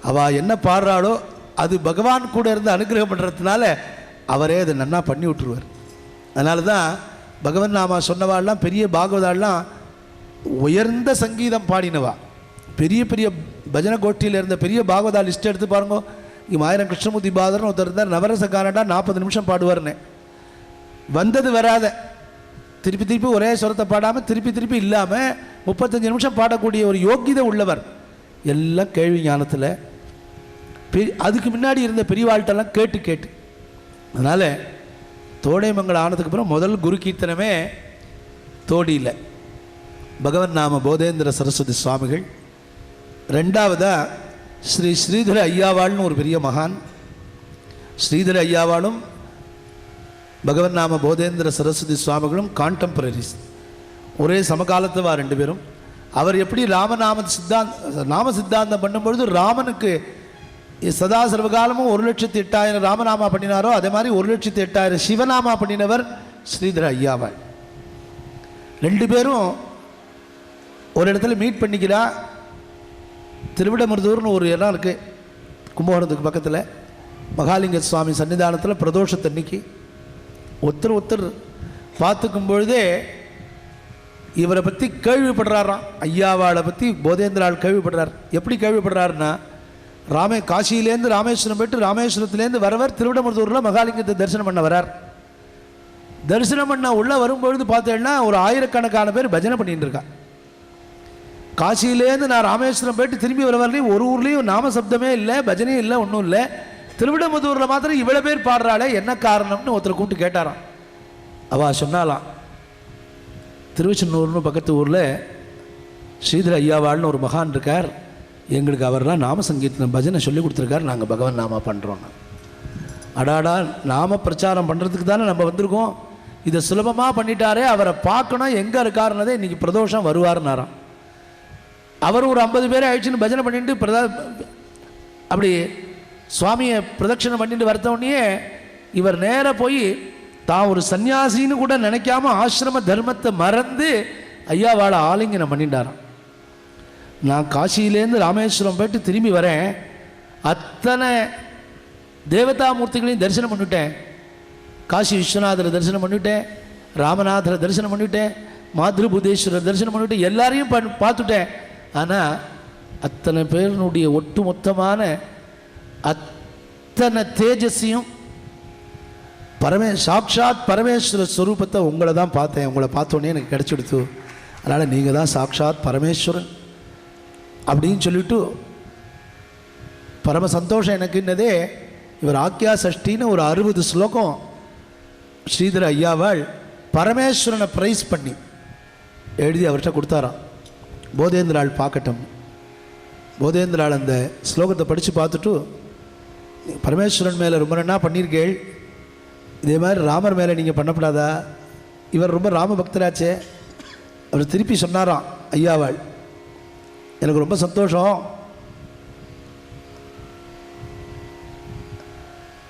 அவள் என்ன பாடுறாளோ அது பகவான் கூட இருந்து அனுகிரகம் பண்ணுறதுனால அவரே அதை நன்னா பண்ணி விட்டுருவார். அதனால தான் பகவன் நாமா சொன்னவாள்லாம் பெரிய பாகவதாள்லாம் உயர்ந்த சங்கீதம் பாடினவா, பெரிய பஜனை கோஷ்டியில் இருந்த பெரிய பாகவதா லிஸ்ட் எடுத்து பாருங்க. இங்கே ஆயிரம் கிருஷ்ணமூர்த்தி பாதர்னு ஒருத்தர் இருந்தார். நவரச கானடா 40 நிமிஷம் பாடுவார்னே. வந்தது வராத திருப்பி திருப்பி ஒரே சுரத்தை பாடாமல் திருப்பி திருப்பி இல்லாமல் 35 நிமிஷம் பாடக்கூடிய ஒரு யோக்கியதை உள்ளவர். எல்லாம் கேள்வி ஞானத்தில் அதுக்கு முன்னாடி இருந்த பெரியவாழ்கிட்டெல்லாம் கேட்டு கேட்டு. அதனால் தோடைமங்கலம் ஆனதுக்கு அப்புறம் முதல் குரு கீர்த்தனமே தோடியில் பகவன் நாம போதேந்திர சரஸ்வதி சுவாமிகள். ரெண்டாவதாக ஸ்ரீ ஸ்ரீதர ஐயாவாள்னு ஒரு பெரிய மகான். ஸ்ரீதர ஐயாவாளும் பகவன் நாம போதேந்திர சரஸ்வதி சுவாமிகளும் கான்டெம்பரரிஸ், ஒரே சமகாலத்துவா 2 பேரும். அவர் எப்படி நாம சித்தாந்தம் பண்ணும்பொழுது ராமனுக்கு சதா சர்வகாலமும் 1,08,000 ராமநாமா பண்ணினாரோ அதே மாதிரி 1,08,000 சிவநாமா பண்ணினவர் ஸ்ரீதர ஐயாவாள். 2 பேரும் ஒரு இடத்துல மீட் பண்ணிக்கிறா. திருவிடமருதூர்னு ஒரு இடம் இருக்குது கும்பகோணத்துக்கு பக்கத்தில். மகாலிங்க சுவாமி சன்னிதானத்தில் பிரதோஷத்தன்னைக்கு ஒருத்தர் பார்த்துக்கும் பொழுதே இவரை பற்றி கேள்விப்படுறாராம். ஐயாவாளை பற்றி போதேந்திராள் கேள்விப்படுறார். எப்படி கேள்விப்படுறாருன்னா, காசியிலேருந்து ராமேஸ்வரம் போய்ட்டு ராமேஸ்வரத்துலேருந்து வரவர் திருவிடமருதூரில் மகாலிங்கத்தை தரிசனம் பண்ண வரார். தரிசனம் பண்ண உள்ளே வரும்பொழுது பார்த்தேன்னா ஒரு 1000கணக்கான பேர் பஜனை பண்ணிட்டு இருக்கா. காசியிலேருந்து நான் ராமேஸ்வரம் போய்ட்டு திரும்பி வர வரலையும் ஒரு ஊர்லேயும் நாம சப்தமே இல்லை, பஜனையும் இல்லை, ஒன்றும் இல்லை. திருவிடமருதூரில் மாத்திரம் இவ்வளோ பேர் பாடுறாளே, என்ன காரணம்னு ஒருத்தரை கூப்பிட்டு கேட்டாராம். அவள் சொன்னாலாம், திருவச்சென்னூர்னு பக்கத்து ஊரில் ஸ்ரீதர ஐயாவாள்னு ஒரு மகான் இருக்கார், எங்களுக்கு அவர்லாம் நாம சங்கீர்த்தனம் பஜனை சொல்லி கொடுத்துருக்காரு, நாங்கள் பகவான் நாமா பண்ணுறோம். அடாடா, நாம பிரச்சாரம் பண்ணுறதுக்கு தானே நம்ம வந்திருக்கோம், இதை சுலபமாக பண்ணிட்டாரே, அவரை பார்க்கணும், எங்கே இருக்காருன்னதே இன்றைக்கி பிரதோஷம் வருவார்னாராம். அவர் ஒரு 50 பேரை அழிச்சுன்னு பஜனை பண்ணிட்டு அப்படி சுவாமியை பிரதட்சணம் பண்ணிட்டு வரத்தோடனே இவர் நேராக போய் தான் ஒரு சன்னியாசின்னு கூட நினைக்காம ஆசிரம தர்மத்தை மறந்து ஐயாவாளை ஆலிங்கனம் பண்ணிட்டாராம். நான் காசியிலேருந்து ராமேஸ்வரம் போய்ட்டு திரும்பி வரேன், அத்தனை தேவதாமூர்த்திகளையும் தரிசனம் பண்ணிவிட்டேன். காசி விஸ்வநாதரை தரிசனம் பண்ணிவிட்டேன், ராமநாதரை தரிசனம் பண்ணிவிட்டேன், மாத்ருபூதேஸ்வரர் தரிசனம் பண்ணிவிட்டேன், எல்லாரையும் பார்த்துட்டேன். ஆனால் அத்தனை பேருனுடைய ஒட்டு மொத்தமான அத்தனை தேஜஸையும் சாக்ஷாத் பரமேஸ்வர ஸ்வரூபத்தை உங்களை தான் பார்த்தேன், உங்களை பார்த்தோன்னே எனக்கு கிடச்சிடுத்து, அதனால் நீங்கள் தான் சாக்ஷாத் பரமேஸ்வரன் அப்படின்னு சொல்லிவிட்டு பரம சந்தோஷம் எனக்குன்னதே. இவர் ஆக்யா சஷ்டின்னு ஒரு 60 ஸ்லோகம் ஸ்ரீதர ஐயாவாள் பரமேஸ்வரனை ப்ரைஸ் பண்ணி எழுதி அவர்கிட்ட கொடுத்தாராம். போதேந்திராள் பார்க்கட்டும். போதேந்திராள் அந்த ஸ்லோகத்தை படித்து பார்த்துட்டு, பரமேஸ்வரன் மேலே ரொம்ப நன்னா பண்ணியிருக்கேள், இதே மாதிரி ராமர் மேலே நீங்கள் பண்ணப்படாதா, இவர் ரொம்ப ராம பக்தராச்சே. அவர் திருப்பி சொன்னாராம் ஐயாவாள், எனக்கு ரொம்ப சந்தோஷம்,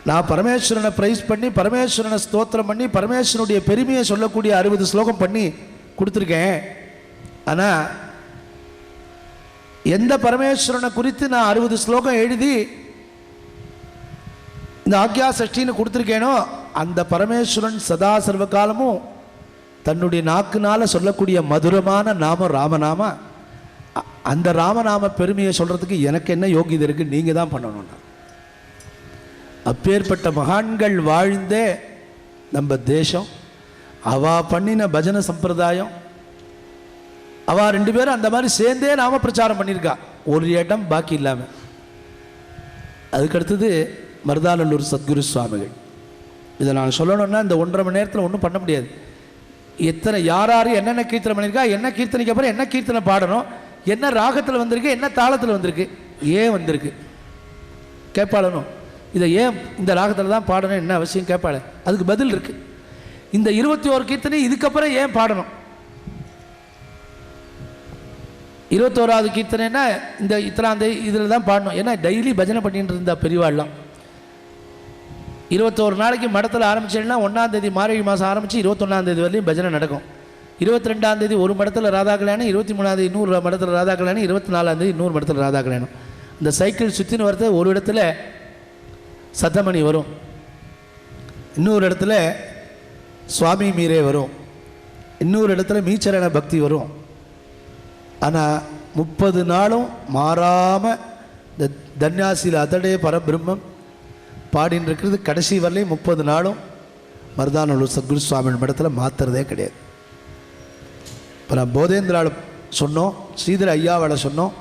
நான் பரமேஸ்வரனை ப்ரைஸ் பண்ணி பரமேஸ்வரனை ஸ்தோத்திரம் பண்ணி பரமேஸ்வரனுடைய பெருமையை சொல்லக்கூடிய 60 ஸ்லோகம் பண்ணி கொடுத்துருக்கேன். ஆனால் எந்த பரமேஸ்வரனை குறித்து நான் 60 ஸ்லோகம் எழுதி இந்த ஆக்யா சஷ்டின்னு கொடுத்துருக்கேனோ அந்த பரமேஸ்வரன் சதா சர்வ காலமும் தன்னுடைய நாக்குனால் சொல்லக்கூடிய மதுரமான நாமம் ராமநாம. அந்த ராமநாம பெருமையை சொல்கிறதுக்கு எனக்கு என்ன யோகியதை இருக்குது, நீங்கள் தான் பண்ணணும்னா. அப்பேற்பட்ட மகான்கள் வாழ்ந்தே நம்ம தேசம், அவா பண்ணின பஜனை சம்பிரதாயம், அவா 2 பேரும் அந்த மாதிரி சேர்ந்தே நாம பிரச்சாரம் பண்ணியிருக்கா, ஒரு இடம் பாக்கி இல்லாமல். அதுக்கடுத்தது மருதாநல்லூர் சத்குரு சுவாமிகள். இதை நான் சொல்லணும்னா இந்த 1.5 மணி நேரத்தில் ஒன்றும் பண்ண முடியாது. எத்தனை யார் என்னென்ன கீர்த்தனை பண்ணியிருக்கா, என்ன கீர்த்தனைக்கு அப்புறம் என்ன கீர்த்தனை பாடணும், என்ன ராகத்தில் வந்திருக்கு, என்ன தாளத்தில் வந்திருக்கு, ஏன் வந்திருக்கு கேட்பாளனும், இதை ஏன் இந்த ராகத்தில் தான் பாடணும் என்ன அவசியம் கேட்பாள, அதுக்கு பதில் இருக்குது. இந்த 21 கீர்த்தனை இதுக்கப்புறம் ஏன் பாடணும், 21வது கீர்த்தனைன்னா இந்த இத்தனாந்தே இதில் தான் பாடணும். ஏன்னா டெய்லி பஜனை பண்ணிட்டு இருந்தா பெரியவாள்லாம். 21 நாளைக்கு மடத்தில் ஆரம்பிச்சேன்னா 1ஆம் தேதி மார்கழி மாதம் ஆரம்பித்து 21ஆம் தேதி வரையும் பஜனை நடக்கும். 22ஆம் தேதி ஒரு மடத்தில் ராதா கல்யாணம், 23ஆம் தேதி இன்னொரு மடத்தில் ராதா கல்யாணம், 24ஆம் தேதி இன்னொரு மடத்தில் ராதா கல்யாணம். இந்த சைக்கிள் சுற்றின்னு வரது ஒரு இடத்துல சத்தமணி வரும், இன்னொரு இடத்துல சுவாமி மீரே வரும், இன்னொரு இடத்துல மீச்சரண பக்தி வரும். ஆனால் 30 நாளும் மாறாமல் இந்த தன்யாசியில் அதடே பரபிரம்மம் பாடின்னு இருக்கிறது. கடைசி வரலையும் 30 நாளும் மருதானல்லூர் சத்குரு சுவாமி மடத்தில் மாற்றுறதே கிடையாது. இப்போ நான் போதேந்திராவில் சொன்னோம், ஸ்ரீதர ஐயாவால் சொன்னோம்,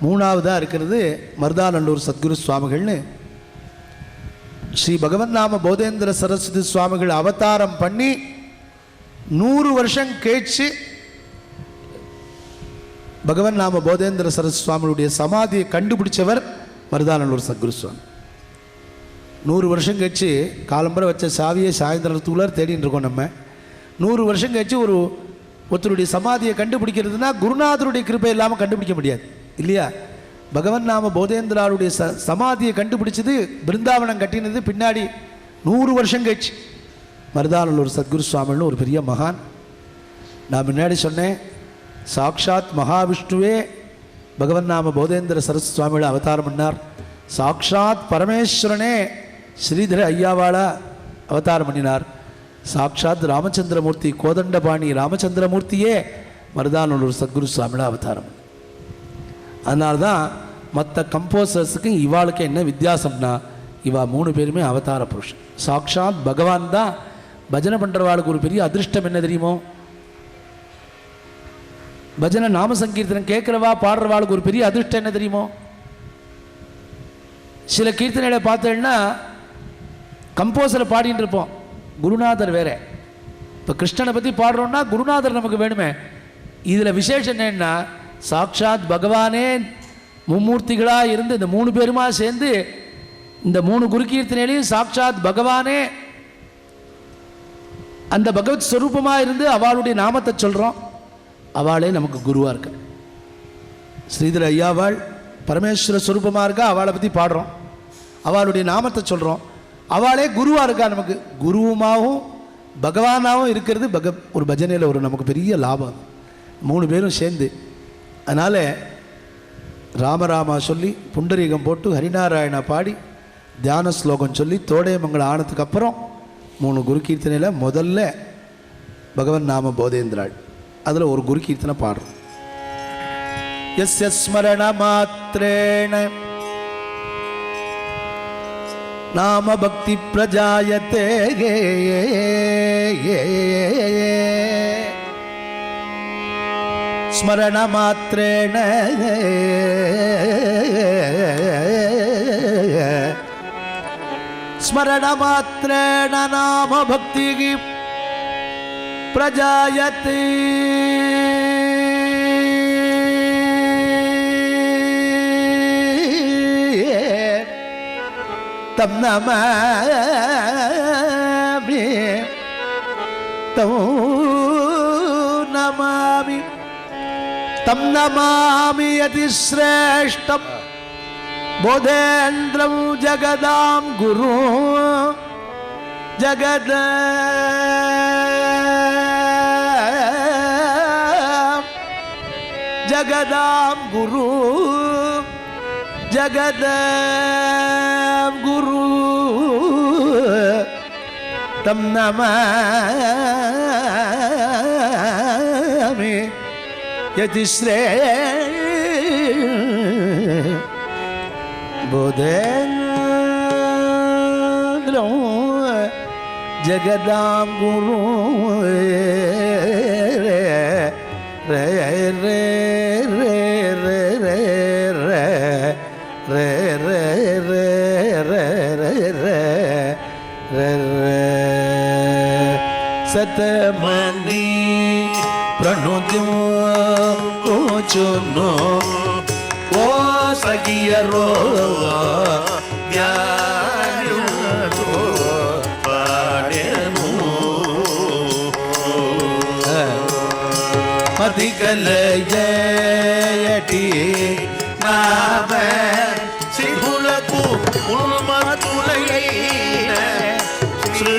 3வதாக இருக்கிறது மருதானல்லூர் சத்குரு சுவாமிகள்னு. ஸ்ரீ பகவன் நாம போதேந்திர சரஸ்வதி சுவாமிகள் அவதாரம் பண்ணி 100 வருஷம் கழிச்சு பகவன் நாம போதேந்திர சரஸ்வதி சுவாமிகளுடைய சமாதியை கண்டுபிடிச்சவர் மருதானல்லூர் சத்குரு சுவாமி. 100 வருஷம் கழிச்சு காலம்பரை வச்ச சாவியை சாயந்தரத்துக்குள்ளார தேடின்னு இருக்கோம். நம்ம 100 வருஷம் கழிச்சு ஒருத்தருடைய சமாதியை கண்டுபிடிக்கிறதுனா குருநாதருடைய கிருபை இல்லாமல் கண்டுபிடிக்க முடியாது இல்லையா? பகவன் நாம போதேந்திராவுடைய சமாதியை கண்டுபிடிச்சது, பிருந்தாவனம் கட்டினது பின்னாடி 100 வருஷம் கழிச்சு மருதானல்லூர் சத்குரு சுவாமின்னு ஒரு பெரிய மகான். நான் முன்னாடி சொன்னேன், சாக்ஷாத் மகாவிஷ்ணுவே பகவன் நாம போதேந்திர சரஸ்வதி சுவாமிகளை அவதாரம் பண்ணார். சாக்ஷாத் பரமேஸ்வரனே ஸ்ரீதர ஐயாவாளா அவதாரம் பண்ணினார். சாக்ஷாத் ராமச்சந்திரமூர்த்தி கோதண்டபாணி ராமச்சந்திரமூர்த்தியே மருதானல்லூர் சத்குரு சுவாமிகளை அவதாரம். அதனால்தான் மற்ற கம்போசர்ஸுக்கு இவாளுக்கு என்ன வித்தியாசம்னா, இவா 3 பேருமே அவதார புருஷன். சாக்ஷாத் பகவான் தான். பஜனை பண்ணுறவாளுக்கு ஒரு பெரிய அதிர்ஷ்டம் என்ன தெரியுமோ? பஜனை நாம சங்கீர்த்தனம் கேட்குறவா பாடுறவாளுக்கு ஒரு பெரிய அதிர்ஷ்டம் என்ன தெரியுமோ? சில கீர்த்தனைகளை பார்த்தேன்னா கம்போசரை பாடிட்டு இருப்போம், குருநாதர் வேற. இப்போ கிருஷ்ணனை பற்றி பாடுறோம்னா குருநாதர் நமக்கு வேணுமே. இதில் விசேஷம் என்னன்னா, சாக்ஷாத் பகவானே மும்மூர்த்திகளாக இருந்து இந்த 3 பேருமா சேர்ந்து இந்த 3 குரு கீர்த்தனையிலையும் சாக்ஷாத் பகவானே அந்த பகவத் ஸ்வரூபமாக இருந்து அவளுடைய நாமத்தை சொல்கிறோம். அவளே நமக்கு குருவாக இருக்க. ஸ்ரீதர ஐயாவாள் பரமேஸ்வர ஸ்வரூபமாக இருக்கா, அவளை பற்றி பாடுறோம், அவளுடைய நாமத்தை சொல்கிறோம். அவளே குருவாக இருக்கா. நமக்கு குருவுமாகவும் பகவானாகவும் இருக்கிறது ஒரு பஜனையில் ஒரு நமக்கு பெரிய லாபம். 3 பேரும் சேர்ந்து. அதனால் ராமராமா சொல்லி புண்டரீகம் போட்டு ஹரிநாராயணா பாடி தியான ஸ்லோகம் சொல்லி தோடையமங்கலம் ஆனதுக்கு அப்புறம் 3 குரு கீர்த்தனையில் முதல்ல பகவன் நாம போதேந்திராள், அதில் ஒரு குரு கீர்த்தனை பாடுறோம். யஸ்ய ஸ்மரண மாத்ரேண நாம பக்தி பிரஜாயதே ஸ்மரண மாத்ரேண ஸ்மரண மாத்ரேண நாம பக்தி பிரஜாயதே தம் நமாமி தம் நமாமி தம் நமாமி யதி ஸ்ரேஷ்டம் போதேந்திரம் ஜகதாம் குரு ஜகத ஜகதாம் குரு ஜகதாம் குரு தம் நமாமி யதி போதேந்திரம் ஜகதாம் குரு ரே ரே ரே ரே ரே ரே ரே ரே ரே ரே ரே ரே சதமணி प्रणुद्यो चुनो ओ सगियरो ज्ञानो पाडेनु मदिकलयटी नाम सिहुलकु उल्मतुलयैन श्री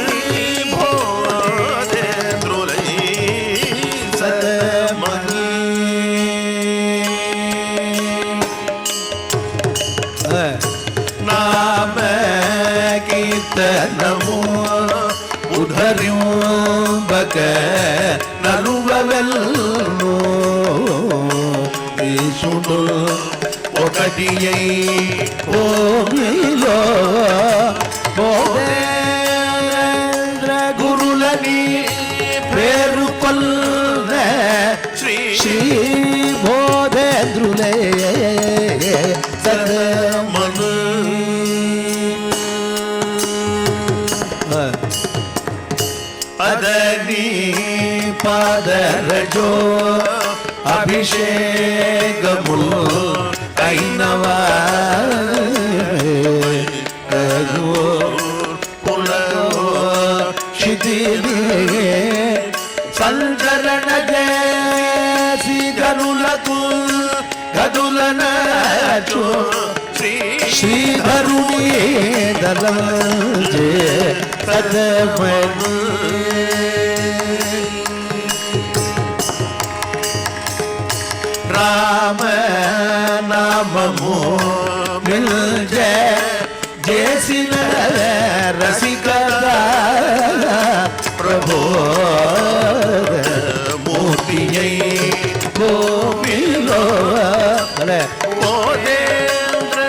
नमो उधर्यों बक नरुवलो ईशु రెండు ఒకటియై భూమిలో బోధేంద్ర గురులని పేరు కొల్ల శ్రీ బోధేంద్రులే సదమను అదని పాదరజో అభిషేకముల్ కైనవా సంచరణ చేసి గనులకు గదులనచు శ్రీధరుని దళజే సదమను రామ నామము మిల్జే చేసిన రసికత ప్రభో మూర్తియై గోపిలో బోధేంద్ర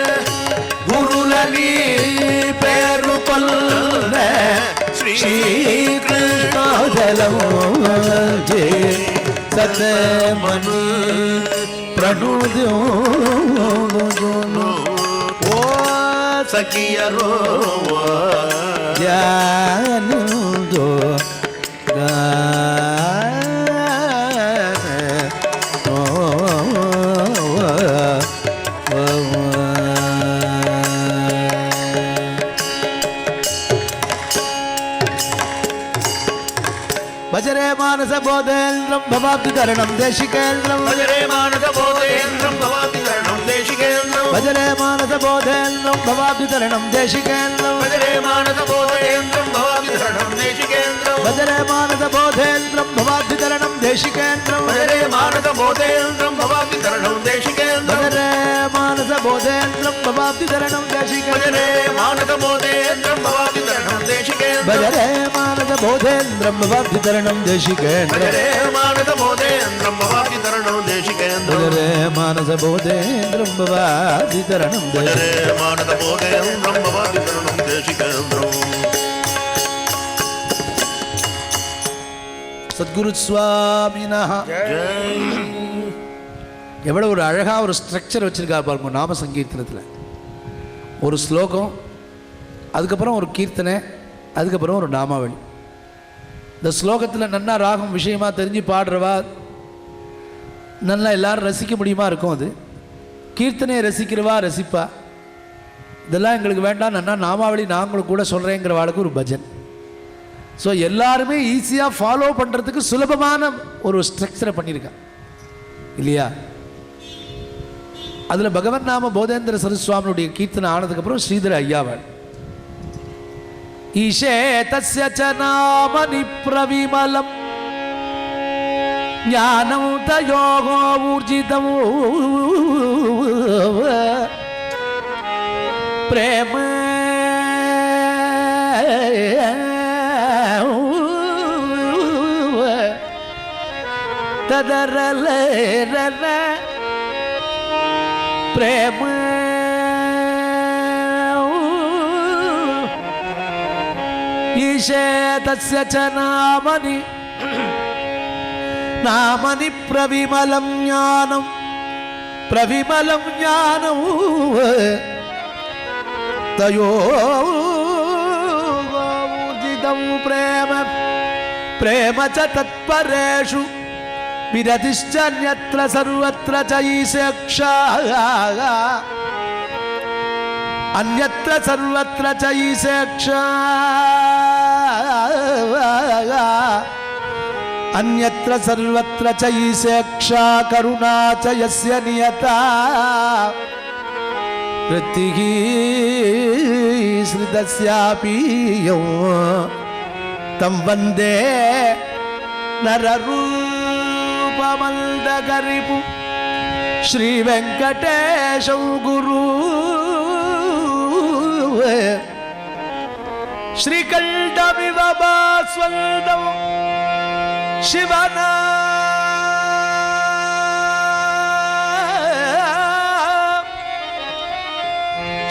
గురులని పేరు కొల్ల శ్రీకృష్ణజలము సతమను ప్రణుదు ఓ సఖియరో జానుదో భజరే మానస బోధేంద్రం భవాబ్దిధరణం దేశికేంద్రం భజరే మానస బోధేంద్రం భవాబ్దిధరణం దేశికేంద్రం భజరే మానస బోధేంద్రం భవాబ్దిధరణం దేశికేంద్రం భజరే మానస బోధేంద్రం భవాబ్దిధరణం దేశికేంద్రం భజరే మానస బోధేంద్రం భవాబ్దిధరణం దేశికేంద్రం భజరే మానస బోధేంద్రం భవాబ్దిధరణం దేశికేంద్రం భజరే మానస బోధేంద్రం భవాబ్దిధరణం దేశికేంద్రం భజరే మానస బోధేంద్రం భవాబ్దిధరణం దేశికేంద్రం భజరే మానస బోధేంద్రం భవాబ్దిధరణం దేశికేంద్రం భజరే మానస బోధేంద్రం భవాబ్దిధరణం దేశికేంద్రం భజరే మానస బోధేంద్రం భవాబ్దిధరణం భజరే మానస బోధేంద్రం భవాబ్దిధరణం దేశికేంద్రం சத்குரு சுவாமினா எவ்வளோ ஒரு அழகாக ஒரு ஸ்ட்ரக்சர் வச்சுருக்காரு பாருங்க நாம சங்கீர்த்தனத்தில். ஒரு ஸ்லோகம், அதுக்கப்புறம் ஒரு கீர்த்தனை, அதுக்கப்புறம் ஒரு நாமாவளி. இந்த ஸ்லோகத்தில் நன்னா ராகம் விஷயமாக தெரிஞ்சு பாடுறவா நல்லா எல்லாரும் ரசிக்க முடியுமா இருக்கும். அது கீர்த்தனையை ரசிக்கிறவா ரசிப்பா. இதெல்லாம் எங்களுக்கு வேண்டாம், நன்னா நாமாவளி நாங்களும் கூட சொல்கிறேங்கிற வாழ்க்கை ஒரு பஜன். ஸோ எல்லாருமே ஈஸியாக ஃபாலோ பண்ணுறதுக்கு சுலபமான ஒரு ஸ்ட்ரக்சரை பண்ணியிருக்கான் இல்லையா. அதில் பகவன் நாம போதேந்திர சரஸ்வாமியுடைய கீர்த்தனை ஆனதுக்கப்புறம் ஸ்ரீதர ஐயாவாள் ஈஷே தஸ்ய ச நாமனி பிரவிமலம் ஞானம் தயோகோ ஊர்ஜிதம் பிரேம ததரல பிரேம ஈஷே தஸ்ய ச நாமனி நாமனி பிரவிமலம் ஞானம் பிரவிமலம் ஞானம் தயோர்ஜிதம் பிரேம பிரேம ச தத்பரேஷு விரதிஷ்சன்யத்ர சர்வத்ர ச ஈசேக்ஷா அன்யத்ர சர்வத்ர ச ஈசேக்ஷா அன்யத்ர சர்வத்ர ச ஈசேக்ஷா கருணா ச யஸ்ய நியதா ரித்திஹி ஸ்ருதஸ்யாபி யம் தம் வந்தே நரரூபமல்தகரிபு ஸ்ரீ வெங்கடேஷௌ குரு ஸ்ரீகண்டமிவ பாஸ்வல்தம் சிவனா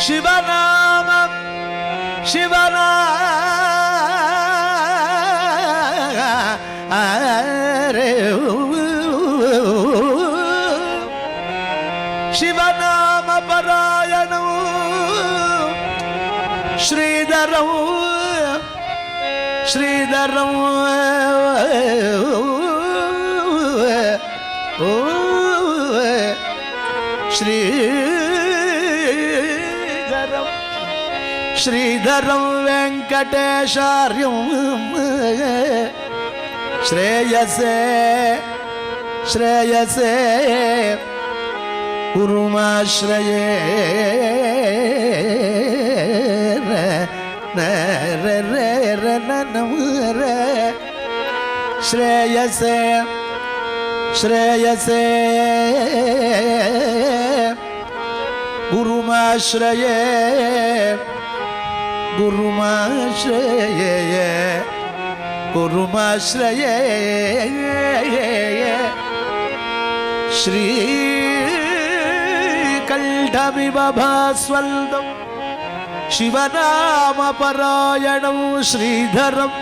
சிவநாமம் சிவநாம பராயணம் ஸ்ரீதரம் ஸ்ரீதரம் ஸ்ரீதரம் ஸ்ரீதரம் வெங்கடேஷார்யம் ஸ்ரேயசே ஸ்ரேயசே குருமாஸ்ரயே ஸ்ரேயசே ஸ்ரேயசே குருமாஸ்ரயே குருமாஸ்ரயே குருமாஸ்ரயே ஸ்ரீ கண்டமிவ பாஸ்வல்தம் சிவநாம பராயணம் ஸ்ரீதரம்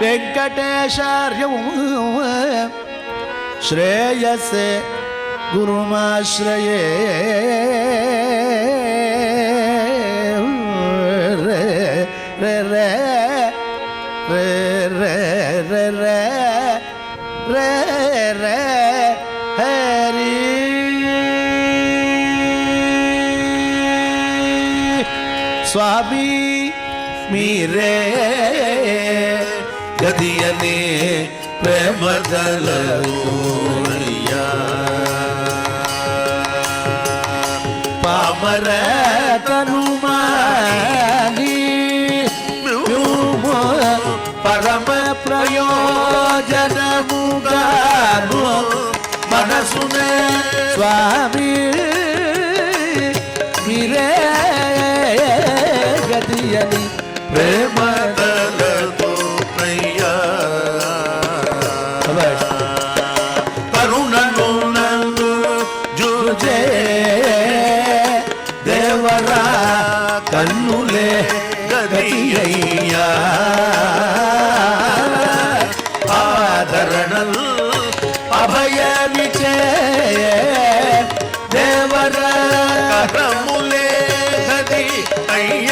வெங்கடேஷார்யம் ஸ்ரேயசே குருமாஸ்ரயே ரே ரே ரே ரே ரே ரே ரே ரே ஹரி சுவாமி மீரே ಗದಿಯನೇ ಪ್ರೇಮದಲ ಪಾಮರ ತನುಮಾನಿ ಪರಮ ಪ್ರಯೋಜನ ಮುಗಾನು ಮನಸುನೆ ಸ್ವಾಮಿ ಮಿರೇ ಗದಿಯನಿ ಪ್ರೇಮದಲ ಕರುಣನು ಜುಜೆ ದೇವರ ಕನ್ನುಲೆ ಗದಿಯಯ್ಯ ಆದರಣಲ್ ಅಭಯ ವಿಜಯ ದೇವರ ಕರಮುಲೆ ಗದಿ ಅಯ್ಯ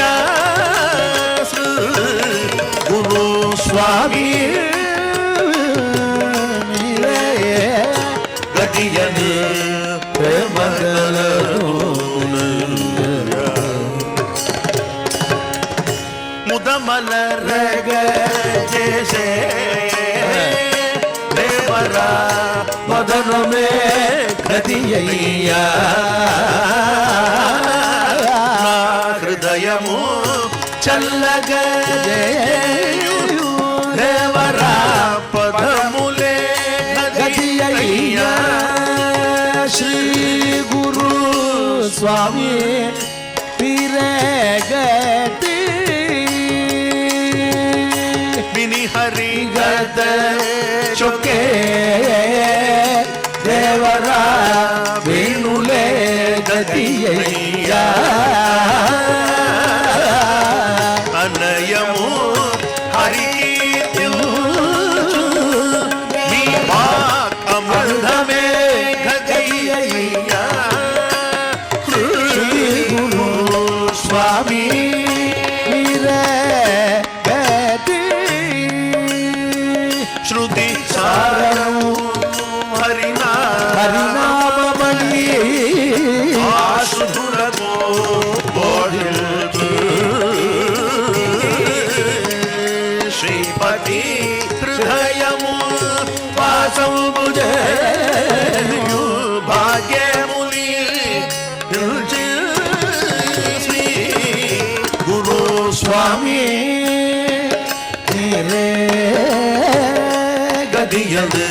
ಗುರು ಸ್ವಾಮಿ ಗದಿಯನು ಪ್ರೇಮದಲ ಮುದಮಲರಗ ಜೇಸೆ ದೇವರ ಮದನಮೇ ಗದಿಯಯ್ಯ ಹೃದಯಮು ಚಲ್ಲಗ ದೇವರ ಪದಮುಲೆ ಗದಿಯಯ್ಯ ಶ್ರೀ ಗುರು ಸ್ವಾಮಿ ಪಿರಗತಿ ಬಿನಿ ಹರಿಗದ ಚೊಕ್ಕೆ ದೇವರ ವೇಣುಲೆ ಗದಿಯಯ್ಯ ಅನಯಮು ಹರಿಕೀರ್ತಿಯು ಅಮೃತಮೇ ಗದಿಯಯ್ಯ ಶ್ರೀ ಗುರು ಸ್ವಾಮಿ ಗತಿ ಶ್ರುತಿ ಸಾರನು ಹರಿನಾಮ ಮಣಿ ಆಸುಧುರಗೋ ಶ್ರೀಪತಿ ಹೃದಯಮು ವಾಸಂ ಭುಜ ಭಾಗ್ಯಮುನಿ ಶ್ರೀ ಗುರು ಸ್ವಾಮಿ ನೀರೇ ಗದಿಯದು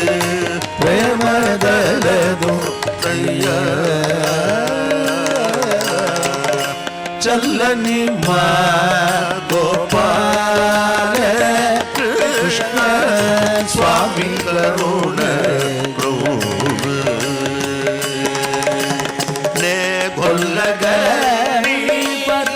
ಪ್ರೇಮದಲದು ಚಲ್ಲನಿ ಮಾ ಗೋಪಾಲ ಕೃಷ್ಣ ಸ್ವಾಮಿ ಕರುಣ ನೇ ಗೊಲ್ಲಗ ಪರ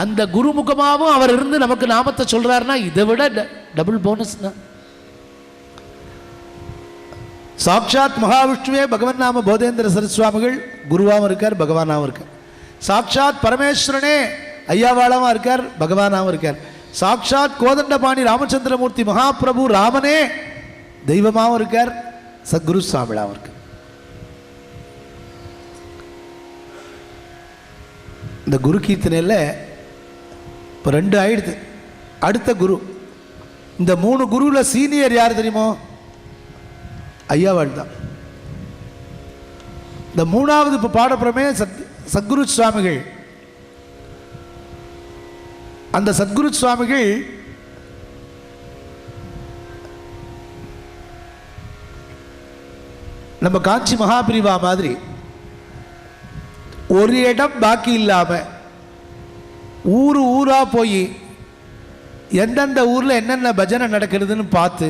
அந்த குருமுகமாகவும் அவர் இருந்து நமக்கு நாமத்தை சொல்றாருன்னா இதை விட டபுள் போனஸ் தான். சாட்சாத் மகாவிஷ்ணுவே பகவன் நாம போதேந்திர சரஸ்வாமிகள் குருவாகவும் இருக்கார், பகவானாகவும் இருக்கார். சாட்சாத் பரமேஸ்வரனே ஐயாவாளாவும் இருக்கார், பகவானாகவும் இருக்கார். சாட்சாத் கோதண்டபாணி ராமச்சந்திரமூர்த்தி மகாபிரபு ராமனே தெய்வமாகவும் இருக்கார், சத்குரு சுவாமியாகவும் இருக்கார். இந்த குரு கீர்த்தனையில் இப்போ 2 ஆயிடுது. அடுத்த குரு, இந்த 3 குருவில் சீனியர் யார் தெரியுமோ? ஐயாவாள் தான். இந்த 3வது இப்போ பாடப்புறமே சத்குரு சுவாமிகள். அந்த சத்குரு சுவாமிகள் நம்ம காஞ்சி மகாபிரிவா மாதிரி ஒரு இடம் பாக்கி இல்லாமல் ஊர் ஊராக போய் எந்தெந்த ஊரில் என்னென்ன பஜனை நடக்கிறதுன்னு பார்த்து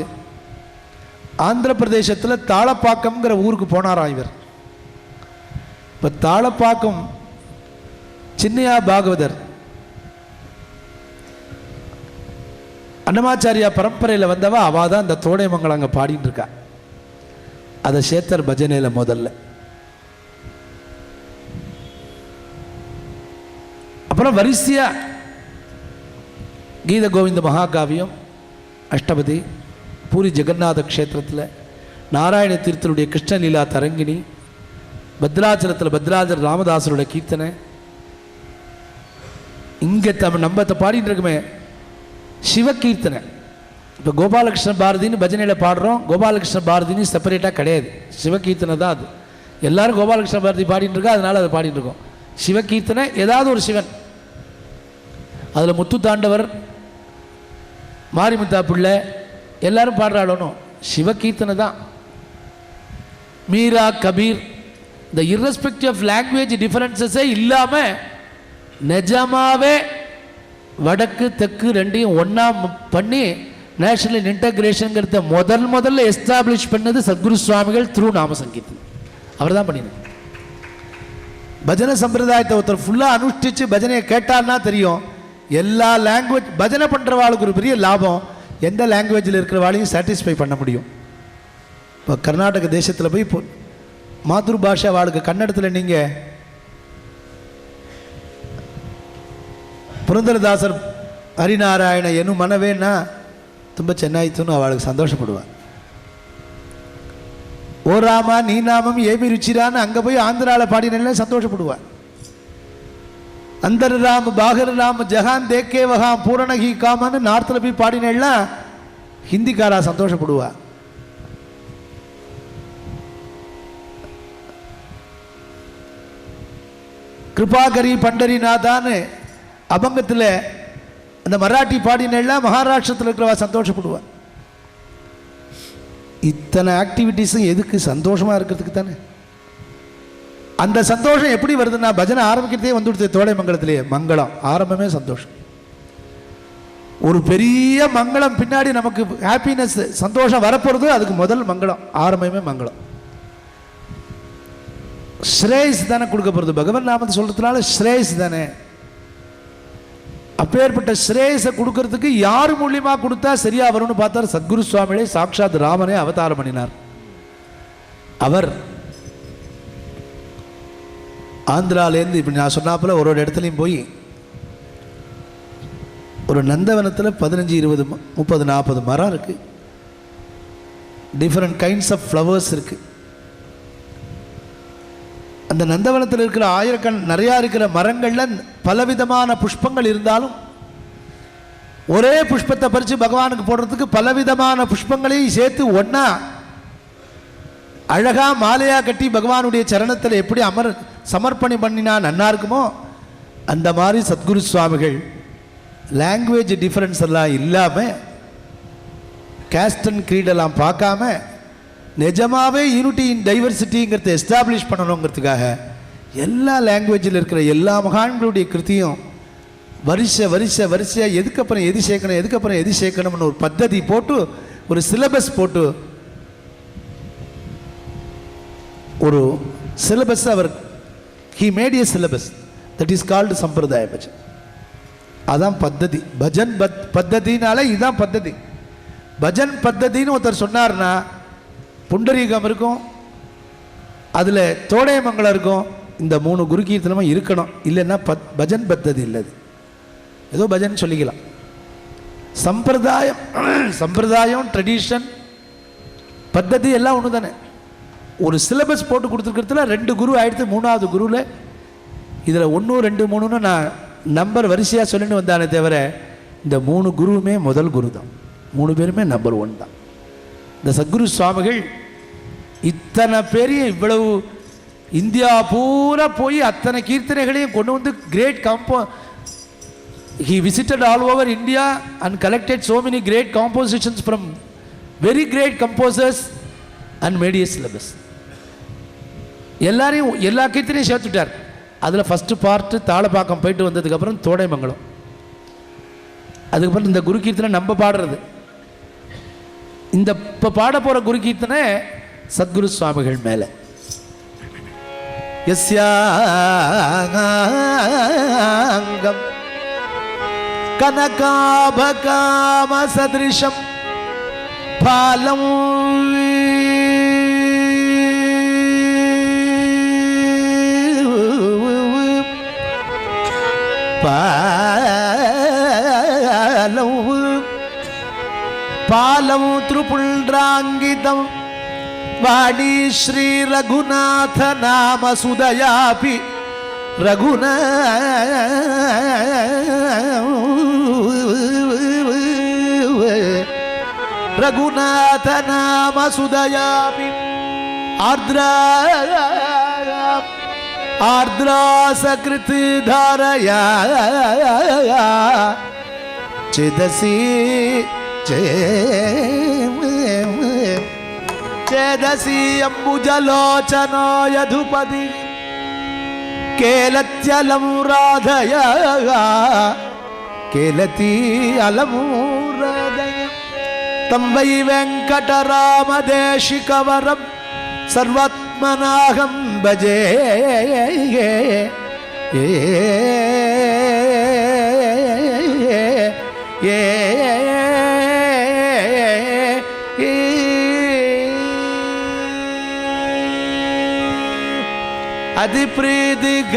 ஆந்திர பிரதேசத்தில் தாளப்பாக்கம்ங்கிற ஊருக்கு போனாராம் இவர். இப்போ தாளப்பாக்கம் சின்னையா பாகவதர் அன்னமாச்சாரியா பரம்பரையில் வந்தவா அவள் தான் இந்த தோடைமங்கலம் அங்கே பாடிட்டு இருக்கா. அதை சேத்தர் பஜனையில் முதல்ல. அப்புறம் வரிசையா கீத கோவிந்த மகாகாவியம், அஷ்டபதி, பூரி ஜெகநாத க்ஷேத்திரத்தில் நாராயண தீர்த்தருடைய கிருஷ்ணலீலா தரங்கிணி, பத்ராச்சலத்தில் பத்ராஜர் ராமதாசருடைய கீர்த்தனை, இங்கே நம்ம பாடிட்டு இருக்குமே சிவகீர்த்தனை. இப்போ கோபாலகிருஷ்ண பாரதின்னு பஜனையில் பாடுறோம், கோபாலகிருஷ்ண பாரதின்னு செப்பரேட்டாக கிடையாது, சிவகீர்த்தனை தான் அது. எல்லாரும் கோபாலகிருஷ்ண பாரதி பாடிட்டு இருக்கா, அதனால் அதை பாடிட்டு இருக்கோம். சிவகீர்த்தனை ஏதாவது ஒரு சிவன், அதில் முத்து தாண்டவர், மாரிமுத்தா பிள்ளை எல்லாரும் பாடுறாளோனும் சிவகீர்த்தனை தான். மீரா, கபீர், இந்த இர்ரெஸ்பெக்டிவ் ஆஃப் லாங்குவேஜ் டிஃபரன்சஸே இல்லாமல் நிஜமாவே வடக்கு தெற்கு ரெண்டையும் ஒன்றா பண்ணி நேஷனல் இன்டகிரேஷனுங்கிறத முதல்ல எஸ்டாப்ளிஷ் பண்ணது சத்குரு சுவாமிகள் த்ரூ நாம சங்கீதம். அவர் தான் பண்ணினார். பஜனை சம்பிரதாயத்தை ஒருத்தர் ஃபுல்லாக அனுஷ்டிச்சு பஜனையை கேட்டார்னா தெரியும், எல்லா லாங்குவேஜ் பஜனை பண்ணுறவாளுக்கு ஒரு பெரிய லாபம், எந்த லாங்குவேஜில் இருக்கிறவாளையும் சாட்டிஸ்ஃபை பண்ண முடியும். இப்போ கர்நாடக தேசத்தில் போய் இப்போ மாத்ரு பாஷா வாளுக்கு கன்னடத்தில் நீங்கள் ಪುರಂದರದಾಸರ್ ಹರಿನಾರಾಯಣ ಏನು ಮನವೇನಾ ತುಂಬ ಚೆನ್ನಾಯಿತು ಅವಳಿಗೆ ಸಂತೋಷಪಡುವಾள். ஓ ராமா நீ நாமம் ஏமி ருச்சிரான்னு அங்கே போய் ஆந்திராவில் பாடினே சந்தோஷப்படுவாள். அந்தர் ராம் பாகர் ராம் ஜஹான் தேக்கே வகா பூரணகி காமன்னு நார்த்தில் போய் பாடினேன்னா ஹிந்திக்காரா சந்தோஷப்படுவா. கிருபாகரி பண்டரிநாதான்னு அபங்கத்தில் அந்த மராட்டி பாடினேன்னா மகாராஷ்டிரத்தில் இருக்கிறவா சந்தோஷப்படுவா. இத்தனை ஆக்டிவிட்டீஸும் எதுக்கு? சந்தோஷமாக இருக்கிறதுக்கு தானே. அந்த சந்தோஷம் எப்படி வருதுன்னா பஜனை ஆரம்பிக்கிறதே வந்துடுது தோடைமங்கலத்திலேயே. மங்களம் ஆரம்பமே சந்தோஷம். ஒரு பெரிய மங்களம் பின்னாடி நமக்கு ஹாப்பினஸ் சந்தோஷம் வரப்போகிறது, அதுக்கு முதல் மங்களம் ஆரம்பமே மங்களம். ஸ்ரேயஸ் தானே கொடுக்க போகிறது. பகவன் நாமத்தை சொல்கிறதுனால ஸ்ரேயஸ் தானே. அப்பேற்பட்ட ஸ்ரேயஸை கொடுக்கறதுக்கு யார் மூலியமாக கொடுத்தா சரியாக வரும்னு பார்த்தார். சத்குரு சுவாமிகளே சாட்சாத் ராமனே அவதாரம் பண்ணினார். அவர் ஆந்திராலேருந்து இப்படி நான் சொன்னாப்புல ஒரு இடத்துலையும் போய் ஒரு நந்தவனத்தில் 15, 20, 30, 40 மரம் இருக்குது. டிஃப்ரெண்ட் கைண்ட்ஸ் ஆஃப் ஃப்ளவர்ஸ் இருக்குது. அந்த நந்தவனத்தில் இருக்கிற நிறையா இருக்கிற மரங்களில் பலவிதமான புஷ்பங்கள் இருந்தாலும் ஒரே புஷ்பத்தை பறித்து பகவானுக்கு போடுறதுக்கு பலவிதமான புஷ்பங்களையும் சேர்த்து ஒன்றா அழகாக மாலையாக கட்டி பகவானுடைய சரணத்தில் எப்படி சமர்ப்பணம் பண்ணினா நன்னா இருக்குமோ அந்த மாதிரி சத்குரு சுவாமிகள் லாங்குவேஜ் டிஃப்ரென்ஸ் எல்லாம் இல்லாமல் கேஸ்ட் அண்ட் க்ரீடெல்லாம் பார்க்காம நிஜமாகவே யூனிட்டி இன் டைவர்சிட்டிங்கிறத எஸ்டாப்ளிஷ் பண்ணணுங்கிறதுக்காக எல்லா லாங்குவேஜில் இருக்கிற எல்லா மகான்களுடைய கிருத்தியும் வரிசையாக எதுக்கப்புறம் எது சேர்க்கணும்னு ஒரு பத்ததி போட்டு ஒரு சிலபஸ் போட்டு ஒரு சிலபஸ் அவர் he made a syllabus that is called சம்பிரதாய பஜன். அதான் பத்ததி. பஜன் பத்ததினால இதுதான் பத்ததி. பஜன் பத்ததின்னு ஒருத்தர் சொன்னார்னா புண்டரீகம் இருக்கும், அதில் தோடையமங்கலம் இருக்கும், இந்த 3 குரு கீர்த்தனமும் இருக்கணும். இல்லைன்னா பஜன் பத்ததி இல்லது. ஏதோ பஜன் சொல்லிக்கலாம். சம்பிரதாயம் ட்ரெடிஷன் பத்ததி எல்லாம் ஒன்று தானே. ஒரு சிலபஸ் போட்டு கொடுத்துருக்கிறதுல 2 குரு ஆயிடுத்து. 3வது குருவில் இதில் 1 2 3ன்னு நான் நம்பர் வரிசையாக சொல்லிட்டு வந்தானே தவிர இந்த 3 குருவுமே முதல் குரு தான். 3 பேருமே நம்பர் 1 தான். இந்த சத்குரு சுவாமிகள் இத்தனை பெரிய இவ்வளவு இந்தியா பூரா போய் அத்தனை கீர்த்தனைகளையும் கொண்டு வந்து great he visited all over India and collected so many great compositions from very great composers and made a syllabus. எல்லாரையும் எல்லா கீர்த்தனையும் சேர்த்துட்டார். அதில் ஃபஸ்ட்டு பார்ட்டு தாளப்பாக்கம் போயிட்டு வந்ததுக்கப்புறம் தோடைமங்கலம், அதுக்கப்புறம் இந்த குரு கீர்த்தனை நம்ம பாடுறது. இந்த இப்போ பாட போகிற குரு கீர்த்தனை சத்குரு சுவாமிகள் மேலே. யஸ்யாங்கம் கனகாபகாம சதிருஷம் பாலம் பாலம் த்ருபுல்ராங்கிதம் வாடி ஸ்ரீ ரகுநாத நாம சுதயாபி ரகுநாத நாம சுதயாபி ஆர்திராசகிருத் தாரயா சேதசி சேதசி அம்புஜலோச்சனோ யதுபதி கேலத்யலம் ராதயா கேலதி அலமு ராதயா தம் வை வெங்கடராமதேசிகவரம் சர்வாத்மனாகம் பஜே. அதிப்ரீதிக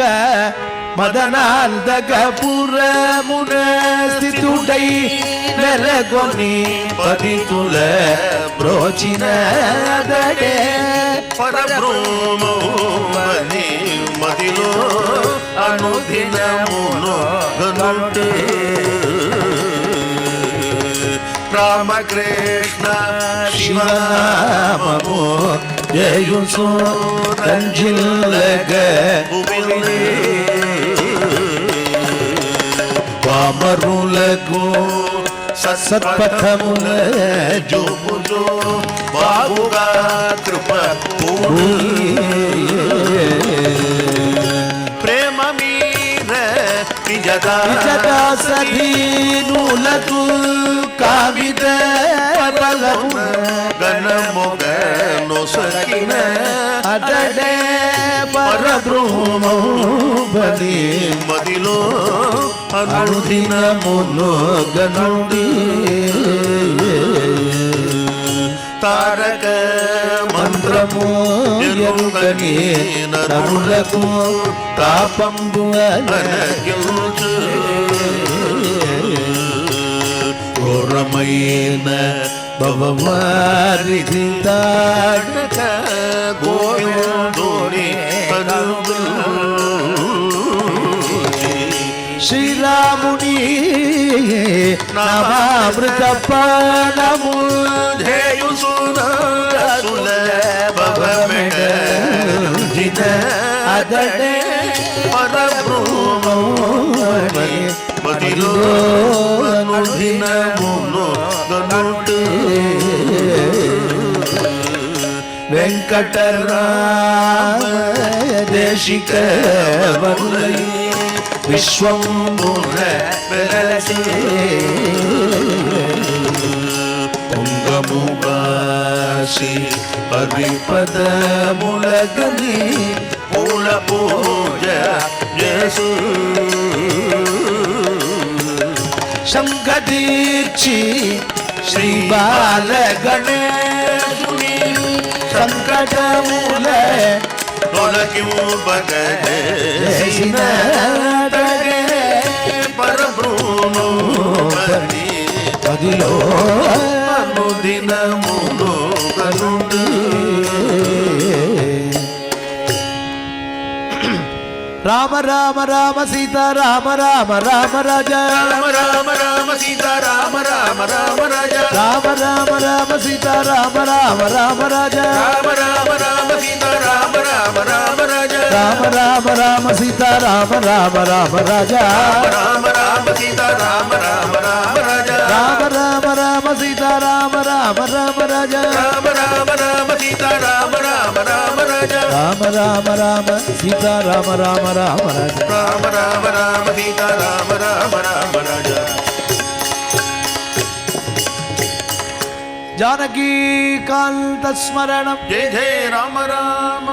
மதனாந்தக புறமுன స్థితుడై నెలకొని పదితుల బ్రోచిన దడే పరబ్రహ్మమని మదిలో అనుదినమును గనుటే రామకృష్ణ శివనామము జయుసు రంజిల్లగ పామరులకు సత్పథముల జోపుజో బాబుగా కృప ప్రేమ మీర నిజదాసధీనులకు కావిద గణముగను సకిన అడడే పరబ్రహ్మోపది మదిలో అనుదినమును గనుడి తారక మంత్రము ఎరుగని నరులకు తాపంబు అనగించు ఘోరమైన భవవారిధి తాడక గోవిందోని శ్రీరాముని నామామృత పానము జిన అదడే పరబ్రహ్మోపది మదిలో అనుదినమును గనుడు వెంకటరామ దేశిక వరులై విశ్వం పొంగముగాసి పరిపదములగని పూల పూజ జసు शंखदीक्षी श्री बालगणेशुनि संकटमूल तोलकिमुपकरे परब्रूनो पदिलो अनुदिनमुलो करुणे राम राम राम सीता राम राम राम राजा राम राम राम सीता राम राम राम राजा राम राम राम सीता राम राम राम राजा राम राम राम सीता राम राम राम राजा राम राम राम सीता राम राम राम राजा राम राम सीता राम राम राम राजा राम राम राम सीता राम राम राम राजा राम राम राम सीता राम राम राम राजा राम राम राम सीता राम राम राम राजा राम राम राम सीता राम राम राम राजा जानकी कांत स्मरणम जय जय राम राम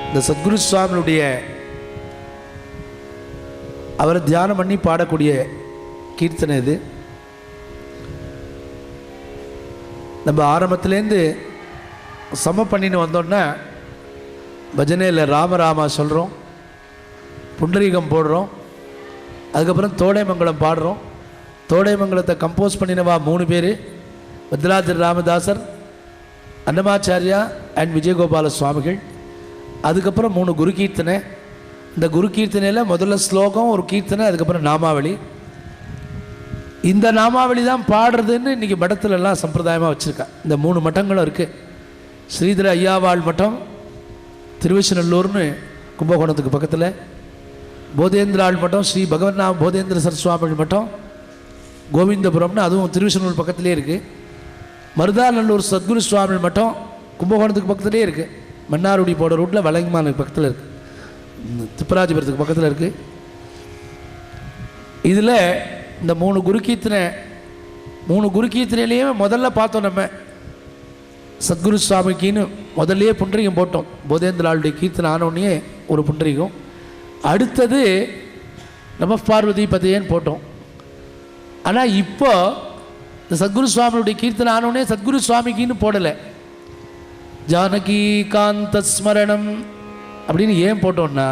இந்த சத்குரு சுவாமியுடைய அவரை தியானம் பண்ணி பாடக்கூடிய கீர்த்தனை இது. நம்ம ஆரம்பத்துலேருந்து சம பண்ணின்னு வந்தோன்னா பஜனையில் ராமராமா சொல்கிறோம், புண்டரீகம் போடுறோம், அதுக்கப்புறம் தோடைமங்கலம் பாடுறோம். தோடைமங்கலத்தை கம்போஸ் பண்ணினவா 3 பேர், பத்ராஜர் ராமதாசர், அன்னமாச்சாரியா அண்ட் விஜயகோபால சுவாமிகள். அதுக்கப்புறம் 3 குரு கீர்த்தனை. இந்த குரு கீர்த்தனையில் முதல்ல ஸ்லோகம், ஒரு கீர்த்தனை, அதுக்கப்புறம் நாமாவளி. இந்த நாமாவளி தான் பாடுறதுன்னு இன்றைக்கி மடத்துலலாம் சம்பிரதாயமாக வச்சுருக்கா. இந்த 3 மட்டங்களும் இருக்குது. ஸ்ரீதர ஐயாவாள் மட்டம் திருவெச்சநல்லூர்னு கும்பகோணத்துக்கு பக்கத்தில், போதேந்திராள் மட்டம் ஸ்ரீ பகவன்னாம போதேந்திர சரஸ்வாமி மட்டம் கோவிந்தபுரம்னு அதுவும் திருவெச்சநல்லூர் பக்கத்துலேயே இருக்குது. மருதாநல்லூர் சத்குரு சுவாமி மட்டம் கும்பகோணத்துக்கு பக்கத்துலேயே இருக்குது. மன்னார்குடி போகிற ரூட்டில் வலங்கிமானுக்கு பக்கத்தில் இருக்குது, திப்பராஜபுரத்துக்கு பக்கத்தில் இருக்குது. இதில் இந்த 3 குரு கீர்த்தனை, 3 குரு கீர்த்தனையிலேயே முதல்ல பார்த்தோம் நம்ம சத்குரு சுவாமிக்குன்னு முதல்லையே புண்டரீகம் போட்டோம். போதேந்திராளுடைய கீர்த்தனை ஆனோடனே ஒரு புண்டரீகம். அடுத்தது நம்ம பார்வதி பதையன்னு போட்டோம். ஆனால் இப்போ இந்த சத்குரு சுவாமியுடைய கீர்த்தனை ஆனோடனே சத்குரு சுவாமிக்குன்னு போடலை, ஜானகி காந்த ஸ்மரணம் அப்படின்னு ஏன் போட்டோம்னா,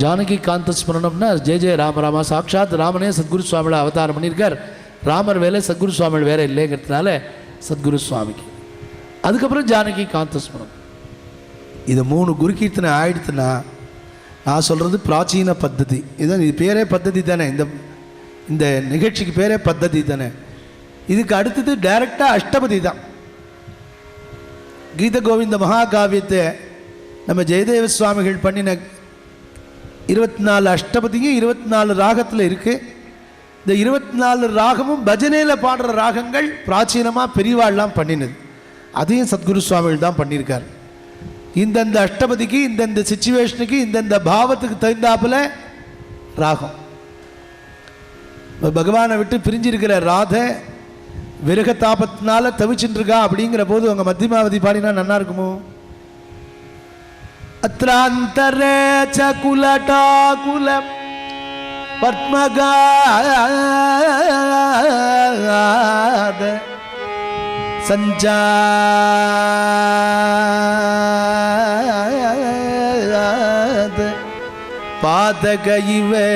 ஜானகி காந்த ஸ்மரணம்னா ஜெய ஜெய ராமராமா, சாட்சாத் ராமனே சத்குரு சுவாமியோட அவதாரம் பண்ணியிருக்கார். ராமர் வேலை சத்குரு சுவாமியோட வேலை இல்லைங்கிறதுனால சத்குரு சுவாமிக்கு. அதுக்கப்புறம் ஜானகி காந்த ஸ்மரணம். இது 3 குரு கீர்த்தனை ஆயிடுத்துன்னா நான் சொல்கிறது பிராச்சீன பத்ததி. இதுதான், இது பேரே பத்ததி தானே, இந்த நிகழ்ச்சிக்கு பேரே பத்ததி தானே. இதுக்கு அடுத்தது டைரெக்டாக அஷ்டபதி தான். கீத கோவிந்த மகாகாவியத்தை நம்ம ஜெயதேவ சுவாமிகள் பண்ணின 24 அஷ்டபதியும் 24 ராகத்தில் இருக்குது. இந்த 24 ராகமும் பஜனையில் பாடுற ராகங்கள் பிராச்சீனமாக பெரியவாள்லாம் பண்ணினது. அதையும் சத்குரு சுவாமிகள் தான் பண்ணியிருக்கார். இந்தந்த அஷ்டபதிக்கு, இந்தந்த சிச்சுவேஷனுக்கு, இந்தந்த பாவத்துக்கு தகுந்தாப்பில் ராகம். பகவானை விட்டு பிரிஞ்சிருக்கிற ராதை விரக தாபத்தினால தவிச்சுட்டு இருக்கா. அப்படிங்கிற போது அவங்க மத்தியமாவதி பாடினா நல்லா இருக்குமோ? அத்ராந்தரே சகுலடாகுலம் பத்மகாத சஞ்சாத பாதக இவே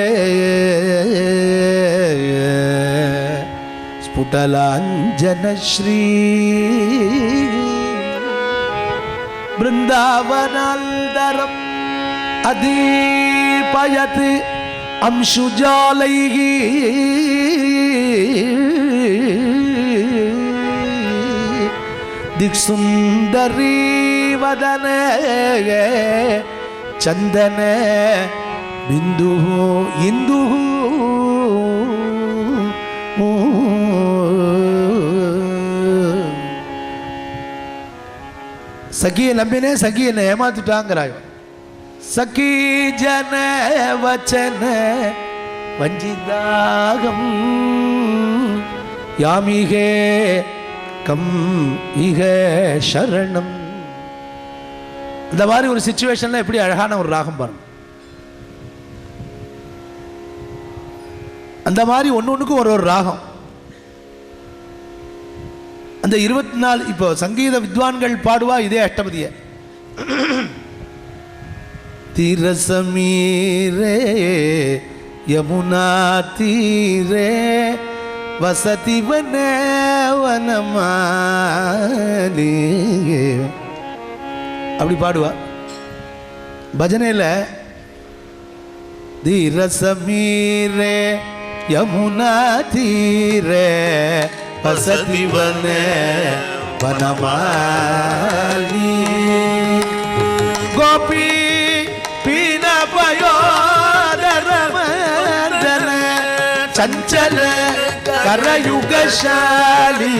ஸ்புடலாஞ்சனஸ்ரீ பிருந்தாவனால்தரம் அதீபயத் அம்சுஜாலைஹி திக்சுந்தரி வதன சந்தன பிந்து இந்து சகியை நம்பினே சகி என்னை ஏமாத்திட்டாங்கிறாய். சகி ஜன வச்சன வஞ்சிதாகம் யாமிகே கம் இக சரணம். இந்த மாதிரி ஒரு சிச்சுவேஷன்ல எப்படி அழகான ஒரு ராகம் பாருங்க. அந்த மாதிரி ஒன்று ஒன்றுக்கும் ஒரு ஒரு ராகம். அந்த 24 இப்போ சங்கீத வித்வான்கள் பாடுவா இதே அஷ்டபதியை. தீரசமீரே யமுனா தீரே வசதி வனமாலி அப்படி பாடுவா. பஜனையில் தீரசமீரே யமுனா தீரே வசதி வனமாலி கோபி பீன பயோதரமர்தன சஞ்சல கரயுகசாலி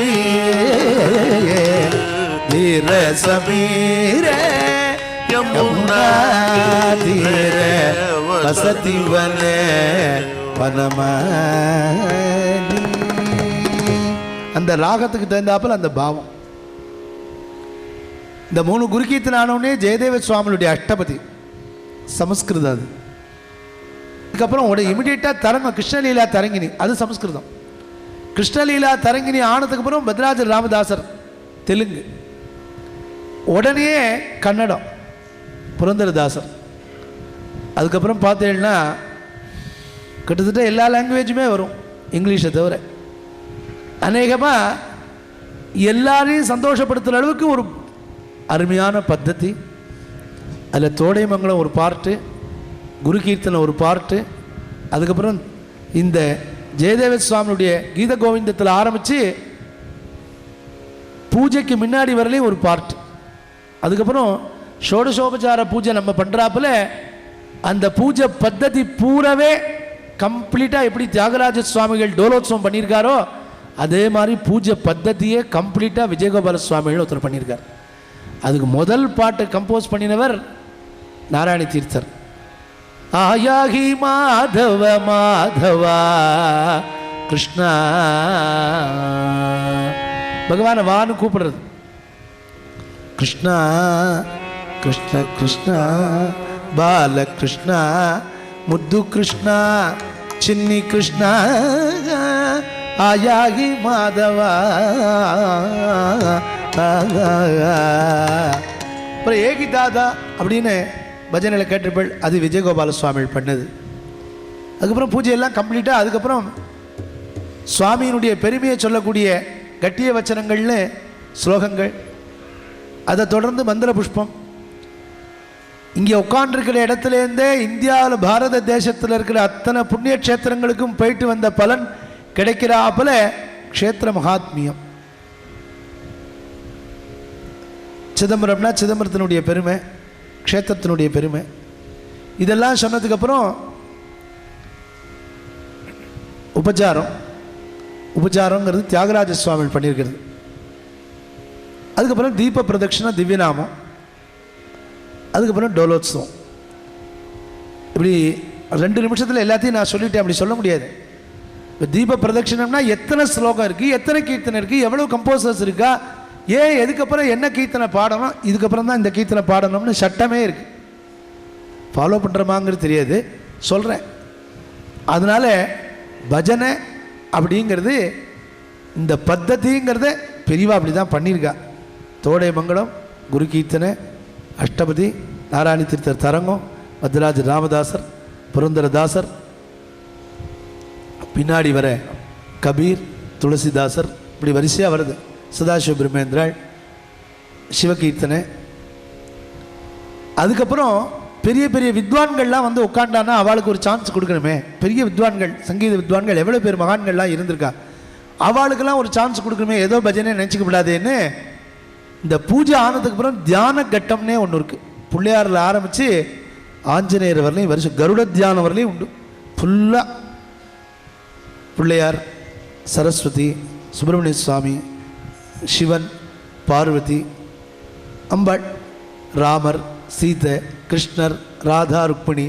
தீர சமீரே யமுனா தீரே வசதி வனமாலி. அந்த ராகத்துக்கு தகுந்தாப்பில் அந்த பாவம். இந்த 3 குருகீர்த்தனை ஆனவுடனே ஜெயதேவ சுவாமியுடைய அஷ்டபதி சமஸ்கிருதம். அது அதுக்கப்புறம் உடைய இமிடியேட்டாக தரங்க கிருஷ்ணலீலா தரங்கினி, அது சமஸ்கிருதம். கிருஷ்ணலீலா தரங்கினி ஆனதுக்கப்புறம் பத்ராஜ ராமதாசர் தெலுங்கு, உடனே கன்னடம் புரந்தரதாசர். அதுக்கப்புறம் பார்த்தீங்கன்னா கிட்டத்தட்ட எல்லா லாங்குவேஜுமே வரும் இங்கிலீஷை தவிர. அநேகமாக எல்லாரையும் சந்தோஷப்படுத்துகிற அளவுக்கு ஒரு அருமையான பத்ததி. அதில் தோடைமங்கலம் ஒரு பார்ட்டு, குருகீர்த்தனை ஒரு பார்ட்டு, அதுக்கப்புறம் இந்த ஜெயதேவ சுவாமியுடைய கீத கோவிந்தத்தில் ஆரம்பித்து பூஜைக்கு முன்னாடி வரலையும் ஒரு பார்ட்டு. அதுக்கப்புறம் ஷோடசோபச்சார பூஜை நம்ம பண்ணுறாப்புல அந்த பூஜை பத்ததி பூராவே கம்ப்ளீட்டாக எப்படி தியாகராஜ சுவாமிகள் டோலோத்சவம் பண்ணியிருக்காரோ அதே மாதிரி பூஜை பத்ததியே கம்ப்ளீட்டாக விஜயகோபால சுவாமிகள் ஒருத்தர் பண்ணியிருக்கார். அதுக்கு முதல் பாட்டு கம்போஸ் பண்ணினவர் நாராயண தீர்த்தர். ஆயாகி மாதவ மாதவா கிருஷ்ணா, பகவான வான்னு கூப்பிடுறது. கிருஷ்ணா கிருஷ்ண கிருஷ்ணா பால கிருஷ்ணா முத்து கிருஷ்ணா சின்னி கிருஷ்ணா ஆயாகி மாதவா. அப்புறம் ஏகி தாதா அப்படின்னு பஜனையில் கேட்டிருப்பள், அது விஜயகோபால சுவாமிகள் பண்ணது. அதுக்கப்புறம் பூஜையெல்லாம் கம்ப்ளீட்டாக அதுக்கப்புறம் சுவாமியினுடைய பெருமையை சொல்லக்கூடிய கட்டிய வச்சனங்கள்னு ஸ்லோகங்கள், அதை தொடர்ந்து மந்திர புஷ்பம். இங்கே உட்காண்டிருக்கிற இடத்துலேருந்தே இந்தியாவில் பாரத தேசத்தில் இருக்கிற அத்தனை புண்ணிய க்ஷேத்திரங்களுக்கும் போயிட்டு வந்த பலன் கிடைக்கிறாப்புல க்ஷேத்திர மகாத்மியம். சிதம்பரம்னா சிதம்பரத்தினுடைய பெருமை, க்ஷேத்திரத்தினுடைய பெருமை. இதெல்லாம் சொன்னதுக்கப்புறம் உபச்சாரங்கிறது தியாகராஜ சுவாமி பண்ணியிருக்கிறது. அதுக்கப்புறம் தீப பிரதட்சிணம் திவ்யநாமம், அதுக்கப்புறம் டோலோத்சவம். இப்படி 2 நிமிஷத்தில் எல்லாத்தையும் நான் சொல்லிட்டேன், அப்படி சொல்ல முடியாது. இப்போ தீப பிரதட்சிணம்னா எத்தனை ஸ்லோகம் இருக்குது, எத்தனை கீர்த்தனை இருக்குது, எவ்வளோ கம்போசர்ஸ் இருக்கா, ஏன் எதுக்கப்புறம் என்ன கீர்த்தனை பாடணும், இதுக்கப்புறம் தான் இந்த கீர்த்தனை பாடணும்னு சட்டமே இருக்குது. ஃபாலோ பண்ணுறமாங்கிறது தெரியாது, சொல்கிறேன். அதனால் பஜனை அப்படிங்கிறது இந்த பத்ததிங்கிறத பெரியவா அப்படி தான் பண்ணியிருக்கா. தோடை மங்கலம், குரு கீர்த்தனை, அஷ்டபதி, நாராயண தீர்த்தர் தரங்கம், பத்ராஜ ராமதாசர், புரந்தரதாசர், பின்னாடி வர கபீர், துளசிதாசர், இப்படி வரிசையாக வருது. சதாசிவ பிரம்மேந்திராள், சிவகீர்த்தனை. அதுக்கப்புறம் பெரிய பெரிய வித்வான்கள்லாம் வந்து உட்காண்டானா அவளுக்கு ஒரு சான்ஸ் கொடுக்கணுமே. பெரிய வித்வான்கள், சங்கீத வித்வான்கள் எவ்வளோ பேர் மகான்கள்லாம் இருந்திருக்கா, அவளுக்கெல்லாம் ஒரு சான்ஸ் கொடுக்கணுமே. ஏதோ பஜனை நினச்சிக்க விடாதேன்னு இந்த பூஜை ஆனதுக்கப்புறம் தியான கட்டம்னே ஒன்று இருக்குது. பிள்ளையாரில் ஆரம்பித்து ஆஞ்சநேயர் வரலையும் வருஷம் கருட தியானம் வரலையும் உண்டு. ஃபுல்லாக பிள்ளையார், சரஸ்வதி, சுப்பிரமணிய சுவாமி, சிவன், பார்வதி, அம்பாள், ராமர், சீதை, கிருஷ்ணர், ராதா, ருக்மிணி,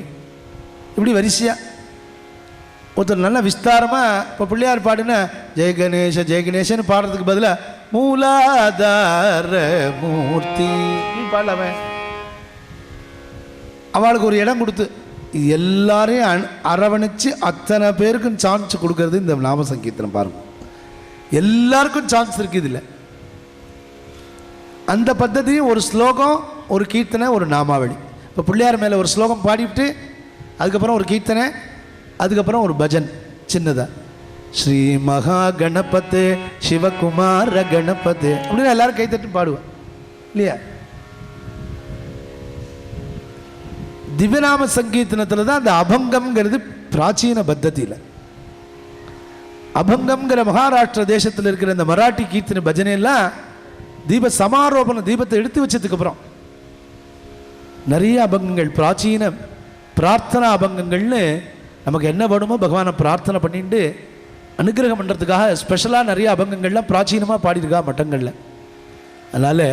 இப்படி வரிசையாக ஒருத்தர் நல்லா விஸ்தாரமாக. இப்போ பிள்ளையார் பாடுனா ஜெய கணேஷ ஜெய கணேசன்னு பாடுறதுக்கு பதிலாக மூலாதார மூர்த்தி பாடலாமே. அவளுக்கு ஒரு இடம் கொடுத்து எல்லாரையும் அரவணைச்சு அத்தனை பேருக்கும் சான்ஸ் கொடுக்கறது இந்த நாம சங்கீர்த்தனம். பாருங்க, எல்லாருக்கும் சான்ஸ் இருக்குது இதில். அந்த பద్ధதியும் ஒரு ஸ்லோகம், ஒரு கீர்த்தனை, ஒரு நாமாவளி. இப்போ பிள்ளையார் மேலே ஒரு ஸ்லோகம் பாடிவிட்டு அதுக்கப்புறம் ஒரு கீர்த்தனை, அதுக்கப்புறம் ஒரு பஜன் சின்னதாக, ஸ்ரீ மகா கணபதே சிவகுமார கணபதே அப்படின்னு எல்லாரும் கைத்தட்டு பாடுவேன் இல்லையா? திவ்யநாம சங்கீர்த்தனத்தில் தான் அந்த அபங்கம்ங்கிறது பிராச்சீன பத்ததியில். அபங்கம்ங்கிற மகாராஷ்டிர தேசத்தில் இருக்கிற இந்த மராட்டி கீர்த்தனை பஜனையெல்லாம் தீப சமாரோபணம், தீபத்தை எடுத்து வச்சதுக்கு அப்புறம் நிறைய அபங்கங்கள், பிராச்சீன பிரார்த்தனா அபங்கங்கள்னு நமக்கு என்ன வேணுமோ பகவானை பிரார்த்தனை பண்ணிட்டு அனுகிரகம் பண்ணுறதுக்காக ஸ்பெஷலாக நிறைய அபங்கங்கள்லாம் பிராச்சீனமாக பாடியிருக்கா மட்டங்களில். அதனால்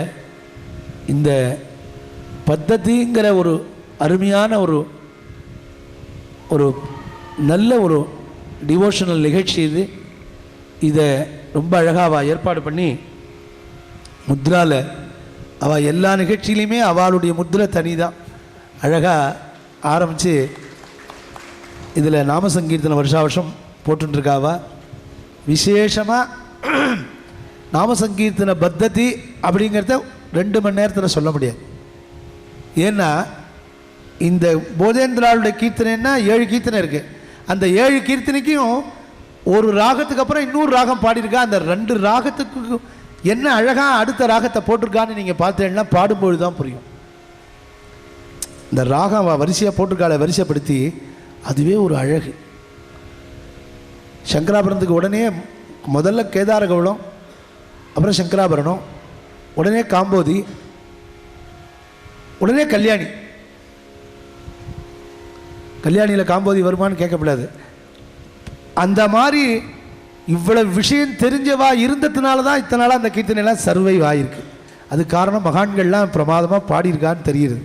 இந்த பத்ததிங்கிற ஒரு அருமையான ஒரு நல்ல ஒரு டிவோஷனல் நிகழ்ச்சி இது. இதை ரொம்ப அழகாக அவள் ஏற்பாடு பண்ணி முத்ராவில் அவள் எல்லா நிகழ்ச்சியிலையுமே அவளுடைய முத்ரை தனி தான். அழகாக ஆரம்பித்து இதில் நாம சங்கீர்த்தனை வருஷா வருஷம் போட்டுருக்காவா. விசேஷமாக நாம சங்கீர்த்தன பத்ததி அப்படிங்கிறத 2 மணி நேரத்தில் சொல்ல முடியாது. ஏன்னா இந்த போதேந்திராளுடைய கீர்த்தனைன்னா 7 கீர்த்தனை இருக்குது. அந்த 7 கீர்த்தனைக்கும் ஒரு ராகத்துக்கு அப்புறம் இன்னொரு ராகம் பாடியிருக்கா. அந்த 2 ராகத்துக்கு என்ன அழகாக அடுத்த ராகத்தை போட்டிருக்கான்னு நீங்கள் பார்த்தீங்கன்னா பாடும்போது தான் புரியும். இந்த ராகம் வரிசையாக போட்டிருக்காள வரிசைப்படுத்தி அதுவே ஒரு அழகு. சங்கராபரணத்துக்கு உடனே முதல்ல கேதார கவுளம், அப்புறம் சங்கராபரணம், உடனே காம்போதி, உடனே கல்யாணி. கல்யாணியில் காம்போதி வருமானு கேட்கக்கூடாது. அந்த மாதிரி இவ்வளவு விஷயம் தெரிஞ்சவா இருந்ததுனால தான் இத்தனை நாளாக அந்த கீர்த்தனைலாம் சர்வைவ் ஆகிருக்கு. அது காரணம் மகான்கள்லாம் பிரமாதமாக பாடியிருக்கான்னு தெரியுது.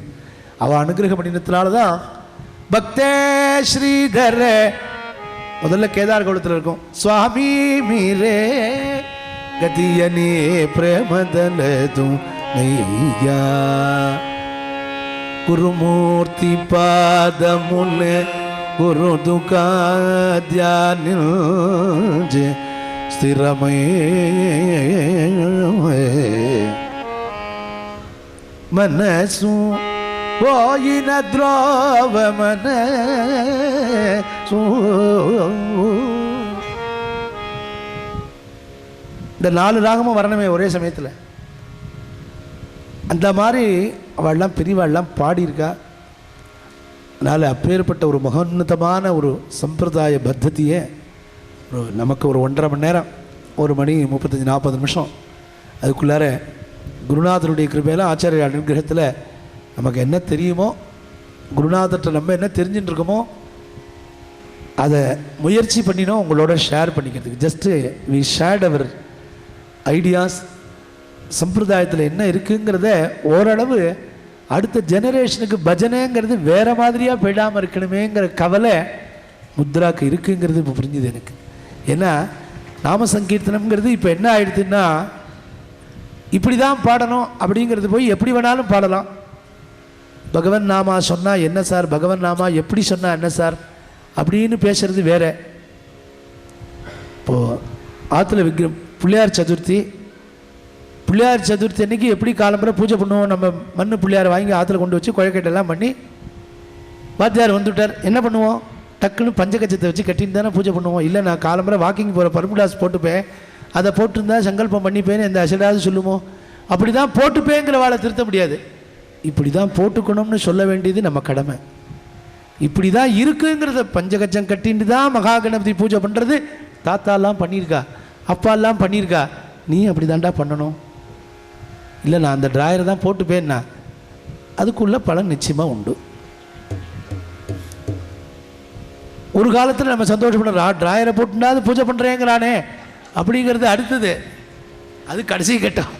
அவள் அனுகிரகம் பண்ணினதுனால தான் பக்தே ஸ்ரீதர முதல்ல கேதார் கவுளத்தில் இருக்கும். சுவாமி மீரே கதியனே பிரேமதல துணையா குருமூர்த்தி பாதமுல குரு துகாத்யானி ஸ்திரமே மனசு போயின த்ரோவ மனசு. இந்த 4 ராகமும் வரணுமே ஒரே சமயத்தில். அந்த மாதிரி அவள்லாம் பெரியவாள்லாம் பாடியிருக்கா. அதனால் அப்பேற்பட்ட ஒரு மகோன்னதமான ஒரு சம்பிரதாய பத்ததியை நமக்கு ஒரு 1.5 மணி நேரம், 1 மணி 35-40 நிமிஷம் அதுக்குள்ளார குருநாதருடைய கிருபையில் ஆச்சாரிய அனுகிரகத்தில் நமக்கு என்ன தெரியுமோ, குருநாதர்கிட்ட நம்ம என்ன தெரிஞ்சுட்டு இருக்கோமோ அதை முயற்சி பண்ணினோம் உங்களோட ஷேர் பண்ணிக்கிறதுக்கு. Just we shared our ideas. சம்பிரதாயத்தில் என்ன இருக்குங்கிறத ஓரளவு அடுத்த ஜெனரேஷனுக்கு பஜனைங்கிறது வேறு மாதிரியாக போயிடாமல் இருக்கணுமேங்கிற கவலை முத்ராக்கு இருக்குங்கிறது இப்போ புரிஞ்சுது எனக்கு. ஏன்னா நாம சங்கீர்த்தனம்ங்கிறது இப்போ என்ன ஆயிடுதுன்னா இப்படி தான் பாடணும் அப்படிங்கிறது போய் எப்படி வேணாலும் பாடலாம். பகவன் நாமா சொன்னால் என்ன சார், பகவன் நாமா எப்படி சொன்னால் என்ன சார் அப்படின்னு பேசுறது வேற. இப்போது ஆற்றுல பிள்ளையார் சதுர்த்தி அன்னைக்கு எப்படி காலம்பரை பூஜை பண்ணுவோம்? நம்ம மண்ணு பிள்ளையார் வாங்கி ஆற்றுல கொண்டு வச்சு குழக்கட்டெல்லாம் பண்ணி வாத்தியார் வந்துவிட்டார், என்ன பண்ணுவோம்? டக்குன்னு பஞ்சகச்சத்தை வச்சு கட்டின்னு தானே பூஜை பண்ணுவோம். இல்லை நான் காலம்பரை வாக்கிங் போகிற பர்முடாஸ் போட்டுப்பேன், அதை போட்டிருந்தா சங்கல்பம் பண்ணிப்பேன்னு எந்த அசடாவது சொல்லுவோம். அப்படி தான் போட்டுப்பேங்கிற வாழை திருத்த முடியாது. இப்படி தான் போட்டுக்கணும்னு சொல்ல வேண்டியது நம்ம கடமை. இப்படி தான் இருக்குங்கிறத பஞ்சகச்சம் கட்டின்னு தான் மகா கணபதி பூஜை பண்ணுறது தாத்தாலாம் பண்ணியிருக்கா, அப்பாலாம் பண்ணியிருக்கா. நீ அப்படி தாண்டா பண்ணணும். இல்லை நான் அந்த டிராயரை தான் போட்டுப்பேன்னா அதுக்குள்ள பலன் நிச்சயமாக உண்டு. ஒரு காலத்தில் நம்ம சந்தோஷப்படுறா டிராயரை போட்டுனா அது பூஜை பண்ணுறேங்கிறானே அப்படிங்கிறது அடுத்தது. அது கடைசி கட்டம்.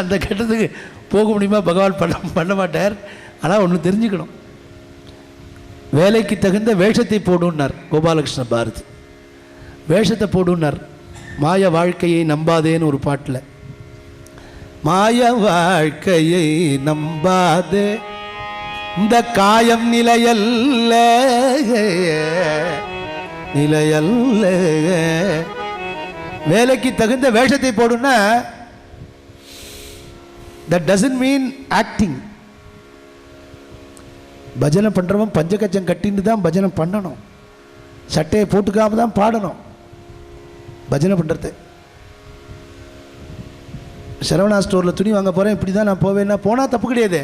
அந்த கட்டத்துக்கு போக முடியுமா? பகவான் பண்ண மாட்டார். ஆனால் ஒன்று தெரிஞ்சுக்கணும், வேலைக்கு தகுந்த வேஷத்தை போடுன்னார் கோபாலகிருஷ்ண பாரதி. வேஷத்தை போடுன்னார். மாய வாழ்க்கையை நம்பாதேன்னு ஒரு பாட்டில், மாய வாழ்க்கையை நம்பாதே இந்த காயம் நிலையல்ல நிலையல்ல. வேலைக்கு தகுந்த வேஷத்தை போடுன்னா that doesn't mean acting. பஜனை பண்றவன் பஞ்சகச்சம் கட்டின்னு தான் பஜனை பண்ணணும், சட்டையை போட்டுக்காம தான் பாடணும். பஜனை பண்றது சரவணா ஸ்டோரில் துணி வாங்க போகிறேன், இப்படி தான் நான் போவேன்னா போனால் தப்பு கிடையாது,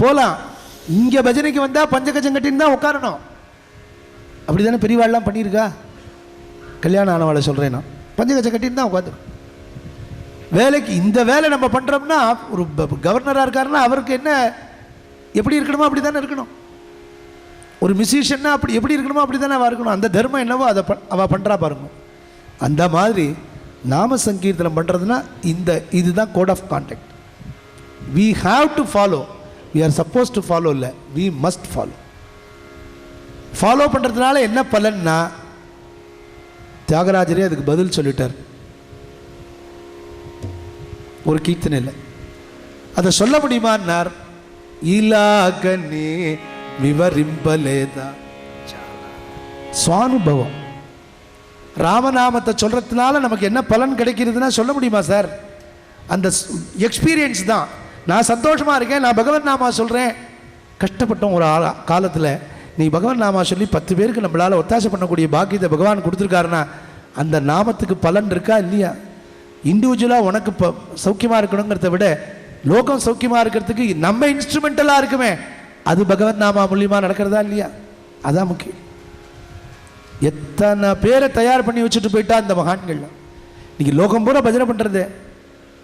போகலாம். இங்கே பஜனைக்கு வந்தால் பஞ்சகச்சம் கட்டின்னு தான் உட்காரணும். அப்படி தானே பெரியவாள்லாம் பண்ணியிருக்கா. கல்யாணம் ஆனவாளை சொல்கிறேன் நான், பஞ்சகச்சம் கட்டின்னு தான் உட்காந்து. வேலைக்கு இந்த வேலை நம்ம பண்ணுறோம்னா ஒரு கவர்னராக இருக்காருன்னா அவருக்கு என்ன எப்படி இருக்கணுமோ அப்படி தானே இருக்கணும். ஒரு மியூசிஷியன்னா அப்படி எப்படி இருக்கணுமோ அப்படி தானே அவள் இருக்கணும். அந்த தர்மம் என்னவோ அதை அவள் பண்ணுறா பாருங்க. அந்த மாதிரி நாம சங்கீர்த்தனம் பண்ணுறதுனா இதுதான் code of conduct. we have to follow, we are supposed to follow இல்லை, we must follow. ஃபாலோ பண்ணுறதுனால என்ன பலன்னா தியாகராஜரே அதுக்கு பதில் சொல்லிட்டார் ஒரு கீர்த்தனையில். அதை சொல்ல முடியுமான்னார், இலாகனே விவரிம்பலேதா சுவானுபவம். ராமநாமத்தை சொல்கிறதுனால நமக்கு என்ன பலன் கிடைக்கிறதுனா சொல்ல முடியுமா சார்? அந்த எக்ஸ்பீரியன்ஸ் தான். நான் சந்தோஷமாக இருக்கேன், நான் பகவன் நாமா சொல்கிறேன். கஷ்டப்பட்டோம் ஒரு காலத்தில், நீ பகவன் நாமா சொல்லி 10 பேருக்கு நம்மளால் ஒத்தாசை பண்ணக்கூடிய பாக்கியத்தை பகவான் கொடுத்துருக்காருன்னா அந்த நாமத்துக்கு பலன் இருக்கா இல்லையா? இண்டிவிஜுவலாக உனக்கு இப்போ சௌக்கியமாக இருக்கணுங்கிறத விட லோகம் சௌக்கியமாக இருக்கிறதுக்கு நம்ம இன்ஸ்ட்ருமெண்டலாக இருக்குமே, அது பகவன் நாமா மூலியமாக நடக்கிறதா இல்லையா? அதான் முக்கியம். எத்தனை பேரை தயார் பண்ணி வச்சுட்டு போயிட்டா இந்த மகான்கள்லாம். இன்னைக்கு லோகம் பூரா பஜனை பண்ணுறது.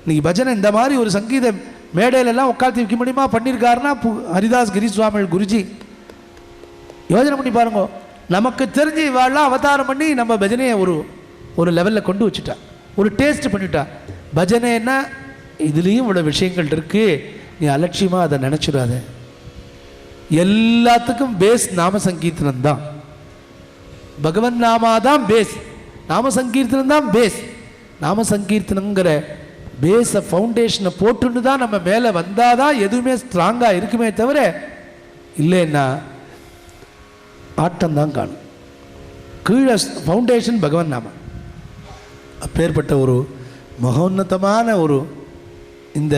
இன்னைக்கு பஜனை இந்த மாதிரி ஒரு சங்கீத மேடையிலெல்லாம் உட்காந்து வைக்க முடியுமா? பண்ணியிருக்காருன்னா ஹரிதாஸ் கிரி சுவாமி குருஜி. யோஜனை பண்ணி பாருங்க. நமக்கு தெரிஞ்சு இவாள்லாம் அவதாரம் பண்ணி நம்ம பஜனையை ஒரு லெவலில் கொண்டு வச்சுட்டா, ஒரு டேஸ்ட் பண்ணிட்டா. பஜனைன்னா இதுலேயும் இவ்வளோ விஷயங்கள் இருக்குது, நீ அலட்சியமாக அதை நினச்சிடாத. எல்லாத்துக்கும் பேஸ் நாம சங்கீர்த்தனம் தான். பகவன் நாமா தான் பேஸ், நாம சங்கீர்த்தனம் தான் பேஸ். நாம சங்கீர்த்தனங்கிற பேஸை ஃபவுண்டேஷனை போட்டுன்னு தான் நம்ம மேலே வந்தால் தான் எதுவுமே ஸ்ட்ராங்காக இருக்குமே தவிர இல்லைன்னா ஆட்டம் தான் காணும். கீழே ஃபவுண்டேஷன் பகவன் நாம. அப்பேற்பட்ட ஒரு மகோன்னதமான ஒரு இந்த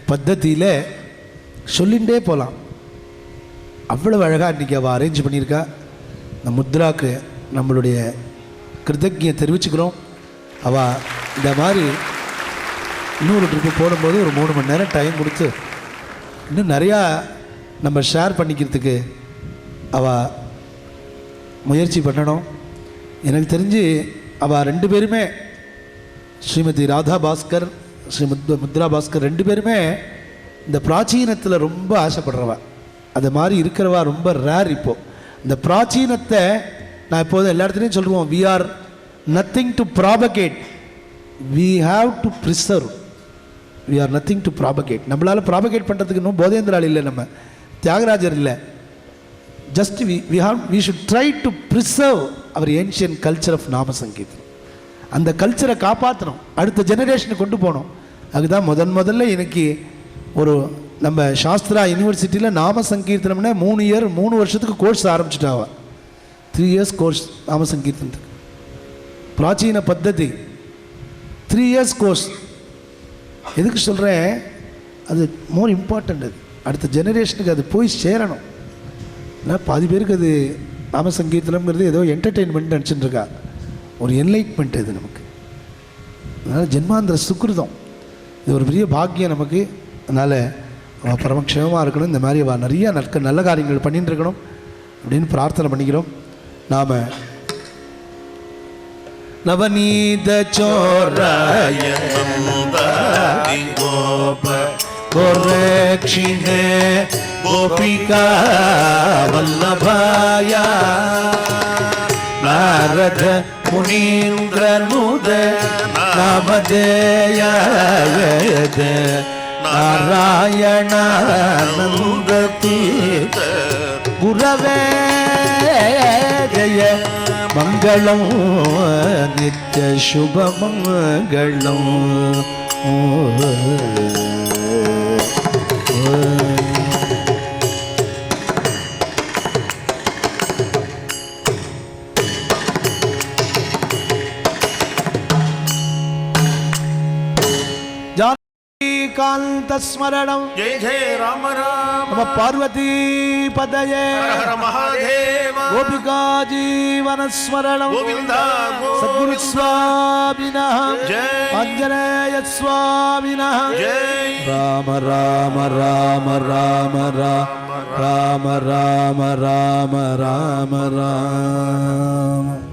பத்ததியில் சொல்லிகிட்டே போகலாம். அவ்வளவு அழகாக இன்றைக்கி அவள் அரேஞ்ச் பண்ணியிருக்கா. இந்த முத்ராக்கு நம்மளுடைய கிருத்தஜ்ஞை தெரிவிச்சுக்கிறோம். அவள் இந்த மாதிரி இன்னொரு ட்ரிப்பு போடும்போது ஒரு 3 மணி நேரம் டைம் கொடுத்து இன்னும் நிறையா நம்ம ஷேர் பண்ணிக்கிறதுக்கு அவள் முயற்சி பண்ணணும். எனக்கு தெரிஞ்சு அவள் 2 பேருமே, ஸ்ரீமதி ராதா பாஸ்கர், ஸ்ரீமதி முத்ரா பாஸ்கர் 2 பேருமே இந்த பிராச்சீனத்தில் ரொம்ப ஆசைப்படுறவா. அது மாதிரி இருக்கிறவா ரொம்ப ரேர். இப்போது இந்த பிராச்சீனத்தை நான் இப்போது எல்லா இடத்துலையும் சொல்லுவோம், we are nothing to propagate, we have to preserve. we are nothing to propagate. நம்மளால் ப்ராபகேட் பண்ணுறதுக்கு இன்னும் போதேந்திரால் இல்லை, நம்ம தியாகராஜர் இல்லை. Just we should try to preserve our ancient culture of நாம சங்கீதம். அந்த கல்ச்சரை காப்பாற்றணும், அடுத்த ஜெனரேஷனுக்கு கொண்டு போகணும். அதுதான் முதல்ல எனக்கு ஒரு நம்ம சாஸ்திரா யூனிவர்சிட்டியில் நாம சங்கீர்த்தனம்னா 3 வருஷத்துக்கு கோர்ஸ் ஆரம்பிச்சுட்டாவா. 3 இயர்ஸ் கோர்ஸ் நாம சங்கீர்த்தனத்துக்கு. பிராச்சீன பத்ததி 3 இயர்ஸ் கோர்ஸ். எதுக்கு சொல்கிறேன், அது மோர் இம்பார்ட்டண்ட். அது அடுத்த ஜெனரேஷனுக்கு அது போய் சேரணும். இல்லை பாதி பேருக்கு அது நாம சங்கீர்த்தனம்ங்கிறது ஏதோ என்டர்டெயின்மெண்ட் நினச்சிட்டு இருக்கா. ஒரு என்லைட்மெண்ட் இது நமக்கு. அதனால் ஜென்மாந்திர சுக்கிருதம், இது ஒரு பெரிய பாக்கியம் நமக்கு. அதனால் அவள் பரமக்ஷேமமாக இருக்கணும். இந்த மாதிரி அவள் நிறைய நல்ல காரியங்கள் பண்ணிட்டு இருக்கணும் அப்படின்னு பிரார்த்தனை பண்ணிக்கிறோம். நாம் நவநீத சோராய கோரக்ஷிணே கோபிகா வல்லபாய நாரத முனீந்திரனுத நாமதேய நாராயணானந்ததி குரவே ஜய மங்களம் நித்ய சுபமங்களம். कांतस्मरणं जय जय राम राम नमः पार्वती पतये हर हर महादेव गोपिका जीवनस्मरणं गोविंदा सद्गुरु स्वामिनः जय आंजनेय स्वामिनः जय राम राम राम राम राम राम राम राम राम राम